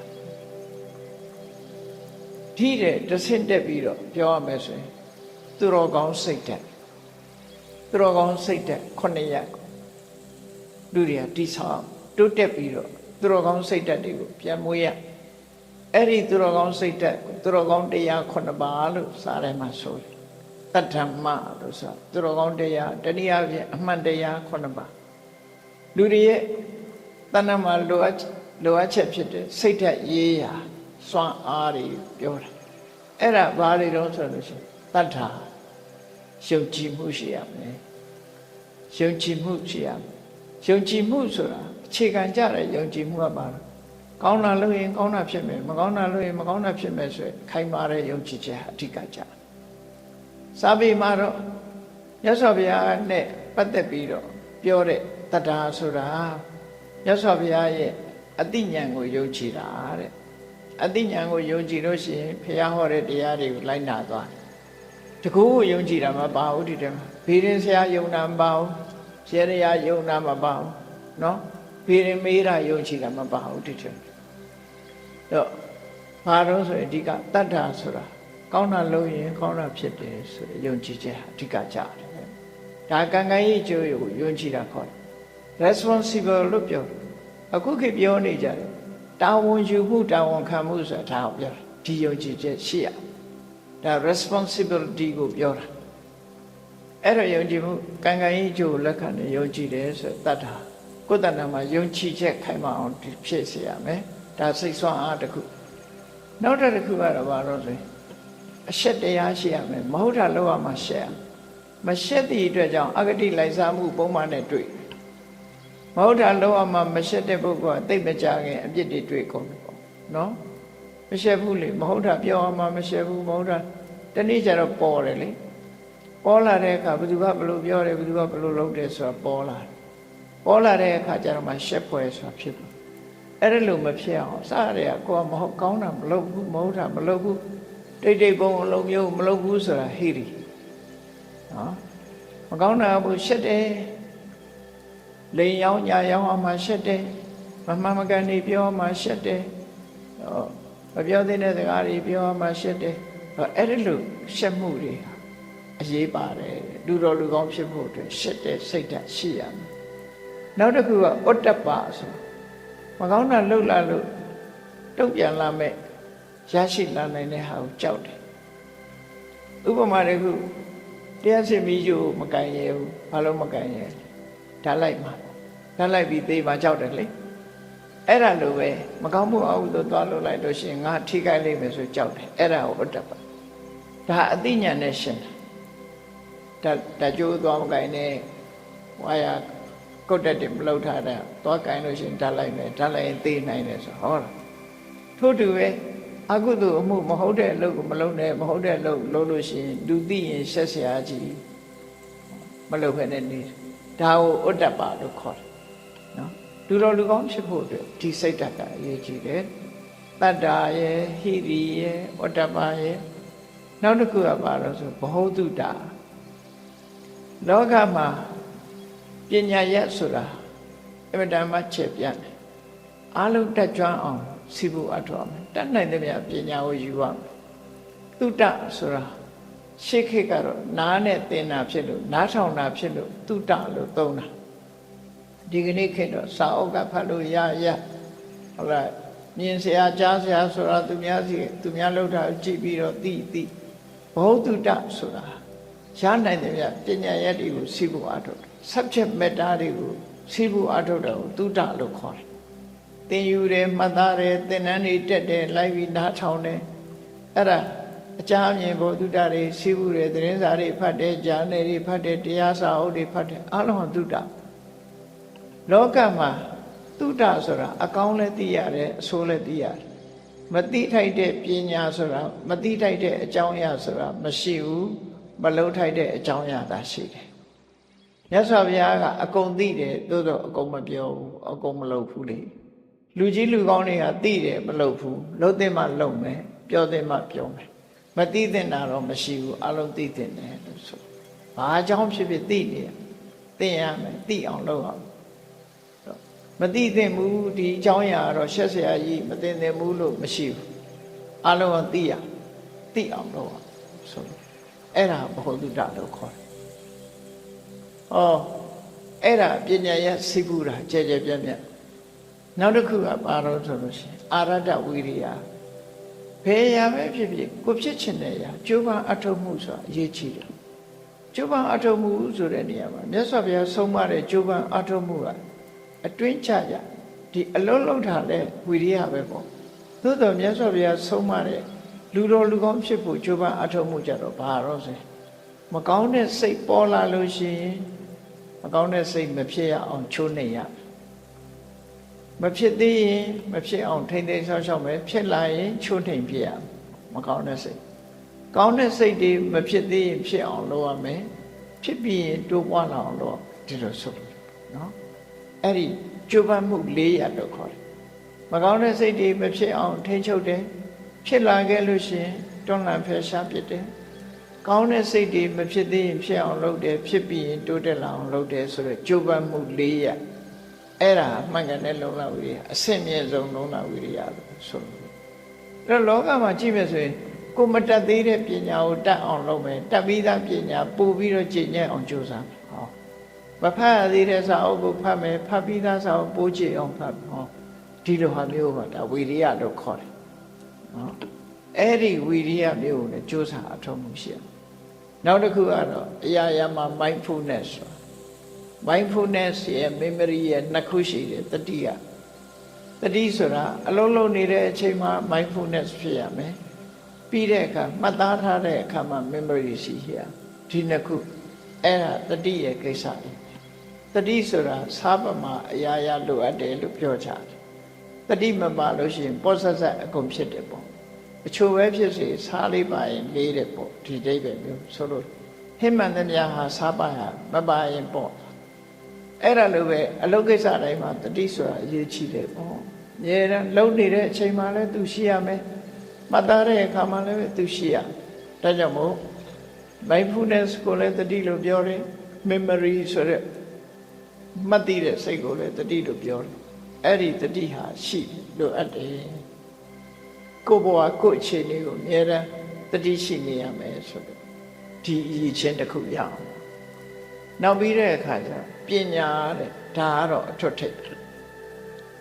ဒီတဲ့တဆင့်တက်ပြီးတော့ပြောရမယ်ဆိုရင်သူတော်ကောင်းစိတ်ဓာတ်သူတော်ကောင်းစိတ်ဓာတ်9ရပ်လူတွေကတိဆောက်တိုးတက်ပြီးတော့သူတော်ကောင်းစိတ်ဓာတ်တွေကိုပြန်မွေးရအဲ့ဒီသူတော်ကောင်းစိတ်ဓာတ်သူတော်ကောင်းတရား9ပါးလို့စာထဲမှာဆိုတယ်တတ္ထမလို့ဆိုသူတော်ကောင်းတရားတနည်းအားဖြင့်အမှန်တရား9ပါးလူတွေရဲ့တဏ္ဍမှာလိုအပ်ချက်ဖြစ်တဲ့စိတ်ဓာတ်ရေးရာစွမ်းအားတွေပြောတာအဲ့ဒါဘာတွေတော့ဆိုလို့ရှိရင်တတ္ထာယုံကြည်မှုရှိရမယ်ယုံကြည်မှုရှိရမယ်ယုံကြည်မှုဆိုတာအခြေခံကြတဲ့ယုံကြည်မှုကပါတော့ကောင်းတာလုပ်ရင်ကောင်းတာဖြစ်မယ်မကောင်းတာလုပ်ရင်မကောင်းတာဖြစ်မယ်ဆိုရင်ခိုင်မာတဲ့ယုံကြည်ချက်အဓိကကြစာပေမှာတော့မြတ်စွာဘုရားနဲ့ပတ်သက်ပြီးတော့ပြောတဲ့တတ္ထာဆိုတာမြတ်စွာဘုရားရဲ့အသိဉာဏ်ကိုယုံကြည်တာတဲ့အသိဉာဏ်ကိုယုံကြည်လို့ရှိရင်ဘုရားဟောတဲ့တရားတွေကိုလိုက်နာသွားတကူကိုယုံကြည်တာမပါဘူးဒီတည်းမှာဘေးရင်ဆရာယုံတာမပါဘူးရှေးရယုံတာမပါဘူးနော်ဘေးရင်မေးတာယုံကြည်တာမပါဘူးဒီတည်းတော့ဘာလို့ဆိုရင်အဓိကတတ္ထာဆိုတာကောင်းတာလုပ်ရင်ကောင်းတာဖြစ်တယ်ဆိုတဲ့ယုံကြည်ချက်အဓိကကြတယ်ဒါကံကံရဲ့အကျိုးကိုယုံကြည်တာခေါ်တယ် responsible လို့ပြောအခုခေတ်ပြောနေကြတယ်တာဝန်ယူမှုတာဝန်ခံမှုဆိုတာဒါကိုပြောတာဒီယုံကြည်ချက်ရှိရဒါ responsibility ကိုပြောတာအဲ့တော့ယုံကြည်မှုကံကံရဲ့အကျိုးကိုလက်ခံနေယုံကြည်တယ်ဆိုတတ်တာကိုယ်တဏ္ဍာမှာယုံကြည်ချက်ခိုင်မာအောင်ဖြစ်စေရမယ်ဒါစိတ်ဆွမ်းအားတစ်ခုနောက်တစ်ခုကတော့ဘာလို့လဲအရှက်တရားရှိရမယ်မဟုတ်တာလောက်ရမှရှက်ရမရှက်သည့်အတွက်ကြောင့်အဂတိလိုက်စားမှုပုံမှန်နဲ့တွေ့မဟုတ်တာလောက်ရမှမရှက်တဲ့ပုဂ္ဂိုလ်ကသိမကြခင်အပြစ်တွေတွေ့ကုန်တယ်ပေါ့နော်မရှက်ဘူးလေမဟုတ်တာပြောမှမရှက်ဘူးမဟုတ်တာတနေ့ကျတော့ပေါ်တယ်လေပေါ်လာတဲ့အခါဘယ်သူကဘယ်လိုပြောတယ်ဘယ်သူကဘယ်လိုလုပ်တယ်ဆိုတာပေါ်လာတဲ့အခါကျတော့မှရှက်ဖွယ်ဆိုတာဖြစ်တယ်အဲ့ဒါလို့မဖြစ်အောင်စရဲကကိုကမဟုတ်ကောင်းတာမလုပ်ဘူးမဟုတ်တာမလုပ်ဘူးတိတ်ပုံအလုံးမျိုးမလုပ်ဘူးဆိုတာဟိရိနော်မကောင်းတာဘူးရှက်တယ်လိန်ရောင်းညာရောင်းအောင်မှရှက်တယ်မမှန်မကန်နေပြောမှရှက်တယ်မပြောသင့်တဲ့စကားတွေပြောမှရှက်တယ်အဲ့ဒါလို့ရှက်မှုတွေအရေးပါတယ်လူတော်လူကောင်းဖြစ်ဖို့အတွက်ရှက်တဲ့စိတ်ဓာတ်ရှိရမယ်နောက်တစ်ခုကဩတ္တပဆိုမကောင်းတာလှုပ်လာလို့တုတ်ပြန်လာမဲ့ရရှိလာနိုင်တဲ့ဟာကိုကြောက်တယ်ဥပမာတစ်ခုတရားစစ်မီးကျိုးမကန်ရဘူးဘာလို့မကန်ရဓာတ်လိုက်မှာဓာတ်လိုက်ပြီးသေးမှကြောက်တယ်လေအဲ့ဒါလိုပဲမကောင်းမှုအဟုသို့သွားလို့လိုက်လို့ရှိရင်ငါထိခိုက်လိမ့်မယ်ဆိုကြောက်တယ်အဲ့ဒါကိုဥဒ္ဒပဒါအသိဉာဏ်နဲ့ရှင်းတာဓာတ်ကျိုးသွားမကန်နဲ့ဝါရကုတ်တက်တယ်မလှုပ်ထားတာသွားကန်လို့ရှိရင်ဓာတ်လိုက်မယ်ဓာတ်လိုက်ရင်သေနိုင်တယ်ဆိုဟောတာထို့တူပဲအကုသိုလ်အမှုမဟုတ်တဲ့အလုပ်ကိုမလုပ်နဲ့မဟုတ်တဲ့အလုပ်လုပ်လို့ရှိရင်လူသိရင်ရှက်စရာကြီးမလုပ်ဖ ೇನೆ နေဒါကိုဥဒ္ဒပလို့ခေါ်တယ်နော်လူတော်လူကောင်းဖြစ်ဖို့အတွက်ဒီစိတ်ဓာတ်ကအရေးကြီးတယ်တတ္တာရဲ့ဟိရိရဲ့ဥဒ္ဒပရဲ့နောက်တစ်ခုကဘာလို့ဆိုဘဟုတုတလောကမှာပညာရက်ဆိုတာအမှန်တမ်းမှချက်ပြတ်တယ်အားလုံးတက်ကြွအောင်စီဖို့အထောက်မယ်တတ်နိုင်တဲ့မြတ်ပညာကိုယူရမယ်သုတ္တဆိုတာရှေးခေတ်ကတော့နားနဲ့သင်တာဖြစ်လို့နားထောင်တာဖြစ်လို့သုတ္တလို့သုံးတာဒီကနေ့ခေတ်တော့စာအုပ်ကဖတ်လို့ရဟုတ်လားမြင်စရာကြားစရာဆိုတာသူများလောက်တာကြည့်ပြီးတော့သိဘောသုတ္တဆိုတာရနိုင်တဲ့မြတ်ပညာရက်တွေကိုစီဖို့အထောက် subject matter တွေကိုစီဖို့အထောက်တော့သုတ္တလို့ခေါ်တယ်သင်ယူတယ်မှတ်သားတယ်သင်တန်းတွေတက်တယ်လိုက်ပြီးနားထောင်တယ်အဲ့ဒါအကြအမြင်ဘုဒ္ဓတွေစီးပူတယ်သတင်းစာတွေဖတ်တယ်ဂျာနယ်တွေဖတ်တယ်တရားစာအုပ်တွေဖတ်တယ်အားလုံးကသုတ္တလောကမှာသုတ္တဆိုတာအကောင်းလည်းသိရတယ်အဆိုးလည်းသိရတယ်မသိထိုက်တဲ့ပညာဆိုတာမသိထိုက်တဲ့အကြောင်းအရာဆိုတာမရှိဘူးမလုံးထိုက်တဲ့အကြောင်းအရာသာရှိတယ်မြတ်စွာဘုရားကအကုန်သိတယ်သို့တော့အကုန်မပြောဘူးအကုန်မလုပ်ဘူးလေလူကြီးလူကောင်းတွေကသိတယ်မလုပ်ဘူးလုပ်တဲ့မှလုပ်မယ်ပြောတဲ့မှပြောမယ်မသိတဲ့နာတော့မရှိဘူးအလုံးသိတဲ့တယ်လို့ဆိုဘာအကြောင်းဖြစ်ဖြစ်သိနေ သိရမယ်သိအောင်လုပ်အောင်မသိသင့်ဘူးဒီအကြောင်းအရာတော့ရှက်စရာကြီးမသိသင့်ဘူးလို့မရှိဘူးအလုံးကသိအောင်လုပ်အောင်ဆိုလို့အဲ့ဒါဘ ਹੁ တုတလို့ခေါ်တယ်။အဲ့ဒါပညာရဲ့စိတ်ကူတာကြဲကြဲပြန့်ပြန့်နောက်တစ်ခုကဘာလို့ဆိုလို့ရှိရင်အာရတဝိရိယဘယ်ရာပဲဖြစ်ဖြစ်ကိုဖြစ်ချင်တဲ့ရာကျိုးပန်းအထုတ်မှုဆိုတာအရေးကြီးတယ်ကျိုးပန်းအထုတ်မှုဆိုတဲ့နေရာမှာမြတ်စွာဘုရားဆုံးမတဲ့ကျိုးပန်းအထုတ်မှုကအတွင်းချကြဒီအလုံးလုံးထားတဲ့ဝိရိယပဲပေါ့သို့တော်မြတ်စွာဘုရားဆုံးမတဲ့လူတော်လူကောင်းဖြစ်ဖို့ကျိုးပန်းအထုတ်မှုကြတော့ဘာတော့ဆိုမကောင်းတဲ့စိတ်ပေါ်လာလို့ရှိရင်မကောင်းတဲ့စိတ်မဖြစ်ရအောင်ချိုးနှိမ်ရမဖြစ်သေးရင်မဖြစ်အောင်ထိမ့်သိမ်းဆောက်ရှောက်မယ်ဖြစ်လာရင်ချိုးနှိမ်ပြရမကောင်းတဲ့စိတ်ကောင်းတဲ့စိတ်တွေမဖြစ်သေးရင်ဖြစ်အောင်လုပ်ရမယ်ဖြစ်ပြီးရင်တိုးပွားလာအောင်လုပ်ဒီလိုဆိုလို့နော်အဲ့ဒီကြိုးပမ်းမှု400လို့ခေါ်တယ်မကောင်းတဲ့စိတ်တွေမဖြစ်အောင်ထိန်းချုပ်တယ်ဖြစ်လာခဲ့လို့ရှိရင်တွန်းလှန်ဖယ်ရှားပစ်တယ်ကောင်းတဲ့စိတ်တွေမဖြစ်သေးရင်ဖြစ်အောင်လုပ်တယ်ဖြစ်ပြီးရင်တိုးတက်လာအောင်လုပ်တယ်ဆိုတော့ကြိုးပမ်းမှု400အဲ့ဒါမှန်ကန်တဲ့လုံလဝိရိယအဆင့်မြင့်ဆုံးလုံလဝိရိယလို့ဆိုလို့အဲ့တော့လောကမှာကြည့်မယ်ဆိုရင်ကိုမတတ်သေးတဲ့ပညာကိုတတ်အောင်လုပ်မယ်တတ်ပြီးသားပညာပို့ပြီးတော့ကျင့်ကြံအောင်ကြိုးစားမယ်ဟောမဖတ်ရသေးတဲ့စာအုပ်ကိုဖတ်မယ်ဖတ်ပြီးသားစာအုပ်ပို့ကျင့်အောင်ဖတ်ဟောဒီလိုဟာမျိုးပါဒါဝိရိယလို့ခေါ်တယ်နော်အဲ့ဒီဝိရိယမျိုးကိုလည်းကြိုးစားအထောက်မှုရှိအောင်နောက်တစ်ခုကတော့အရာရာမှာ mindfulness ဆိုတာ mindfulness ရဲ့ memory ရဲ့နှစ်ခုရှိတယ်တတိယတတိဆိုတာအလုံးလုံးနေတဲ့အချိန်မှာ mindfulness ဖြစ်ရမယ်ပြီးတဲ့အခါမှတ်သားထားတဲ့အခါမှာ memory ရှိရဒီနှစ်ခုအဲ့ဒါတတိရဲ့ကိစ္စတတိဆိုတာစားပမာအရာရာလိုအပ်တယ်လို့ပြောကြတယ်တတိမပါလို့ရှိရင်ပေါ့ဆက်ဆက်အကုန်ဖြစ်တယ်ပေါ့အချို့ပဲဖြစ်စေစားလေးပါရင်လေးတယ်ပေါ့ဒီတိတ်ပဲမျိုးဆိုလို့ဟိမှန်တဲ့များဟာစားပါရမပါရင်ပေါ့အဲ့ဒါလိုပဲအလုပ်ကိစ္စတိုင်းမှာတတိဆိုတာအရေးကြီးတယ်ပေါ့အများအားလုံနေတဲ့အချိန်မှာလည်းသူရှိရမယ်မှတ်သားတဲ့အခါမှာလည်းသူရှိရဒါကြောင့်မို့ mindfulness ကိုလည်းတတိလို့ပြောတယ် memory ဆိုတဲ့မှတ်သိတဲ့စိတ်ကိုလည်းတတိလို့ပြောတယ်အဲ့ဒီတတိဟာရှိလို့အပ်တယ်ကိုယ်ဘဝကိုယ်အခြေအနေကိုအများအားတတိရှိနေရမယ်ဆိုတော့ဒီအရေးချင်းတစ်ခုရအောင်နောက်ပြီးတဲ့အခါကျပညာတဲ့ဒါကတော့အထွတ်ထိပ်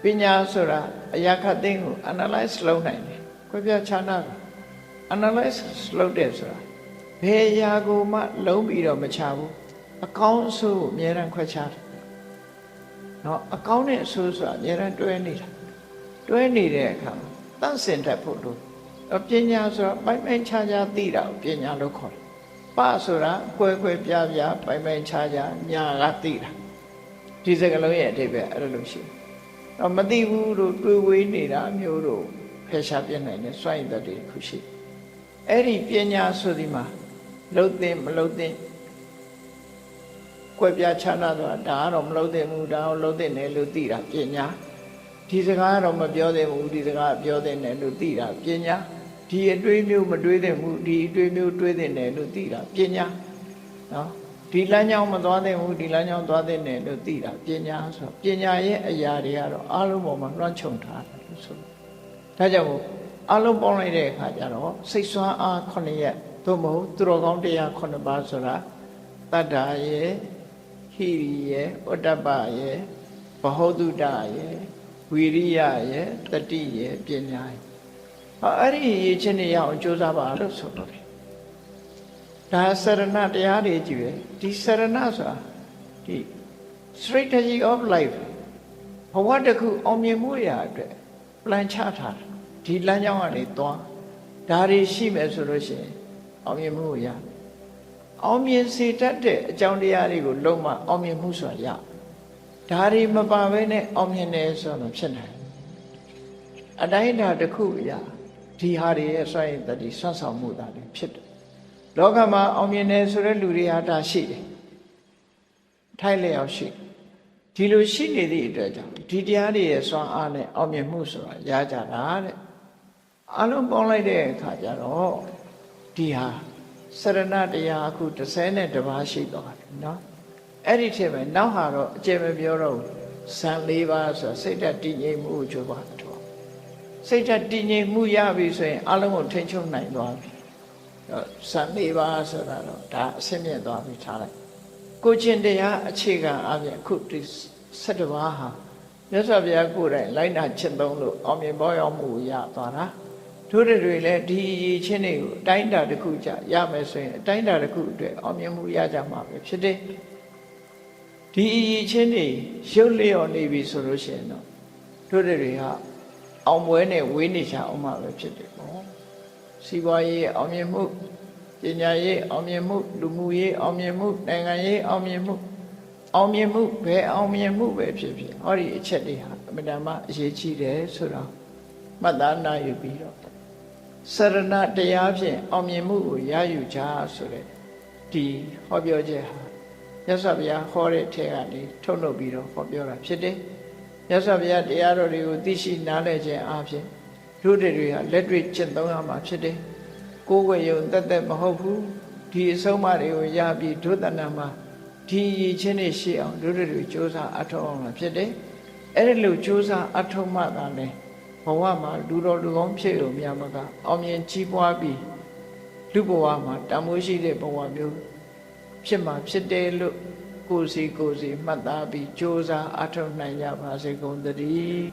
ပညာဆိုတာအရာခတ်သိမ်းကို analyze လုပ်နိုင်တယ်ခွဲပြခြားနာတာ analyze လုပ်တယ်ဆိုတာဘယ်အရာကိုမှလုံးပြီးတော့မချဘူးအကောင်းအဆိုးအများအားခွဲခြားတယ်နော်အကောင်းနဲ့အဆိုးဆိုတာအများအားတွဲနေတာတွဲနေတဲ့အခါမှာတန့်စင်တတ်ဖို့လို့ပညာဆိုတာပိုင်းပိုင်းခြားခြားသိတာကိုပညာလို့ခေါ်တယ်ပဆိုတာကွဲကွဲပြားပြားပိုင်းပိုင်းခြားခြားညာကသိတာဒီစကားလုံးရဲ့အဓိပ္ပာယ်အဲ့လိုရှိတယ်တော့မသိဘူးလို့တွေးဝေးနေတာမျိုးတို့ဖယ်ရှားပြနိုင်တဲ့စွန့်ရည်တတ်တွေခုရှိအဲ့ဒီပညာဆိုဒီမှာလှုပ်သိမလှုပ်သိကွဲပြားခြားနာတော့ဒါကတော့မလှုပ်သိဘူးဒါကိုလှုပ်သိတယ်လို့သိတာပညာဒီစကားကတော့မပြောသင့်ဘူးဒီစကားပြောသင့်တယ်လို့သိတာပညာဒီအတွေးမျိုးမတွေးသင့်ဘူးဒီအတွေးမျိုးတွေးသင့်တယ်လို့သိတာပညာနော်ဒီလမ်းကြောင်းမသွားသင့်ဘူးဒီလမ်းကြောင်းသွားသင့်တယ်လို့သိတာပညာဆိုပညာရဲ့အရာတွေကတော့အားလုံးပေါ်မှာလွှမ်းခြုံထားတယ်လို့ဆိုဒါကြောင့်မို့အားလုံးပေါင်းလိုက်တဲ့အခါကျတော့စိတ်ဆွမ်းအား9ရက်သို့မဟုတ်သူတော်ကောင်းတရား9ပါးဆိုတာတတ္တာရဲ့ဟိရိရဲ့ဩတ္တပရဲ့ဘ ਹੁ တုတရဲ့ဝိရိယရဲ့တတိရဲ့ပညာရဲ့အဲ့ဒီရည်ချင်းတွေရအောင်ကြိုးစားပါလို့ဆိုတော့တယ်ဒါစရဏတရားတွေကြည့်ပဲဒီစရဏဆိုတာဒီ strategy of life ဘဝတစ်ခုအောင်မြင်မှုရာအတွက် plan ချထားတယ်ဒီလမ်းကြောင်းကနေသွားဒါတွေရှိမယ်ဆိုလို့ရှိရင်အောင်မြင်မှုရအောင်မြင်စေတတ်တဲ့အကြောင်းတရားတွေကိုလုံးဝအောင်မြင်မှုဆိုတာရဒါတွေမပါဘဲနဲ့အောင်မြင်တယ်ဆိုတော့ဖြစ်နိုင်အတိုင်းဒါတစ်ခုရဒီဟာတွေရဲ့စွန့်ရည်တတိဆွမ်းဆောင်မှုတာတွေဖြစ်တယ်လောကမှာအောင်မြင်တယ်ဆိုတဲ့လူတွေဟာဒါရှိတယ်ထိုက်လျောက်ရှိဒီလိုရှိနေသည့်အတွက်ကြောင့်ဒီတရားတွေရဲ့စွမ်းအားနဲ့အောင်မြင်မှုဆိုတာရကြတာတဲ့အလုံးပေါင်းလိုက်တဲ့အခါကျတော့ဒီဟာစရဏတရားအခု32ပါးရှိသွားတယ်နော် အဲ့ဒီထဲမှာနောက်ဟာတော့အကျယ်မပြောတော့ဇန်၄ပါးဆိုစိတ်ဓာတ်တည်ငြိမ်မှုကိုကြိုးပမ်းတော့စိတ်ဓာတ်တည်ငြိမ်မှုရပြီဆိုရင်အလုံးကိုထိန်းချုပ်နိုင်သွားပြီဇန်၄ပါးဆိုတာတော့ဒါအဆင့်မြင့်သွားပြီထားလိုက်ကိုကျင့်တရားအခြေခံအပြင်အခုဒီ7ပါးဟာမြတ်စွာဘုရားကိုယ်တိုင်လိုက်နာကျင့်သုံးလို့အောင်မြင်ပေါ်ရောက်မှုရသွားတာတို့တွေလည်းဒီရည်ချင်းတွေကိုအတိုင်းအတာတစ်ခုကြရမယ်ဆိုရင်အတိုင်းအတာတစ်ခုအတွက်အောင်မြင်မှုရကြမှာပဲဖြစ်တယ်ဒီရည်ချင်းတွေရုပ်လျော်နေပြီဆိုလို့ရှိရင်တော့တို့တွေကအောင်ပွဲနဲ့ဝေးနေချအောင်မှာပဲဖြစ်တယ်ပေါ့စီးပွားရေးအောင်မြင်မှုပညာရေးအောင်မြင်မှုလူမှုရေးအောင်မြင်မှုနိုင်ငံရေးအောင်မြင်မှုဘယ်အောင်မြင်မှုပဲဖြစ်ဖြစ်ဟောဒီအချက်တွေဟာအမှန်တမ်းအရေးကြီးတယ်ဆိုတော့မှတ်သားနိုင်ယူပြီးတော့စရဏတရားဖြင့်အောင်မြင်မှုကိုရယူကြဆိုတဲ့ဒီဟောပြောချက်ဟာမြတ်စွာဘုရားဟောတဲ့ထဲကနေထုတ်လုပ်ပြီးတော့ဟောပြောတာဖြစ်တယ်မြတ်စွာဘုရားတရားတော်တွေကိုသိရှိနားလည်ခြင်းအပြင်တို့တွေဟာလက်တွေ့ကျင့်သုံးရမှာဖြစ်တယ်ကိုယ်ွယ်ယုံတက်မဟုတ်ဘူးဒီအဆုံးအမတွေကိုရပြီးဒုသနာမှာဒီရည်ချင်းတွေရှိအောင်တို့တွေစ조사အထောက်အောင်မှာဖြစ်တယ်အဲ့ဒီလိုစ조사အထောက်မှသာလဲဘဝမှာလူတော်လူကောင်းဖြစ်လို့မြတ်မကအောင်မြင်ကြီးပွားပြီးလူဘဝမှာတန်ဖိုးရှိတဲ့ဘဝမျိုးဖြစ်မှာဖြစ်တယ်လို့ကိုယ်စီမှတ်သားပြီးစ조사အထောက်နိုင်ကြပါစေကုန်သတည်း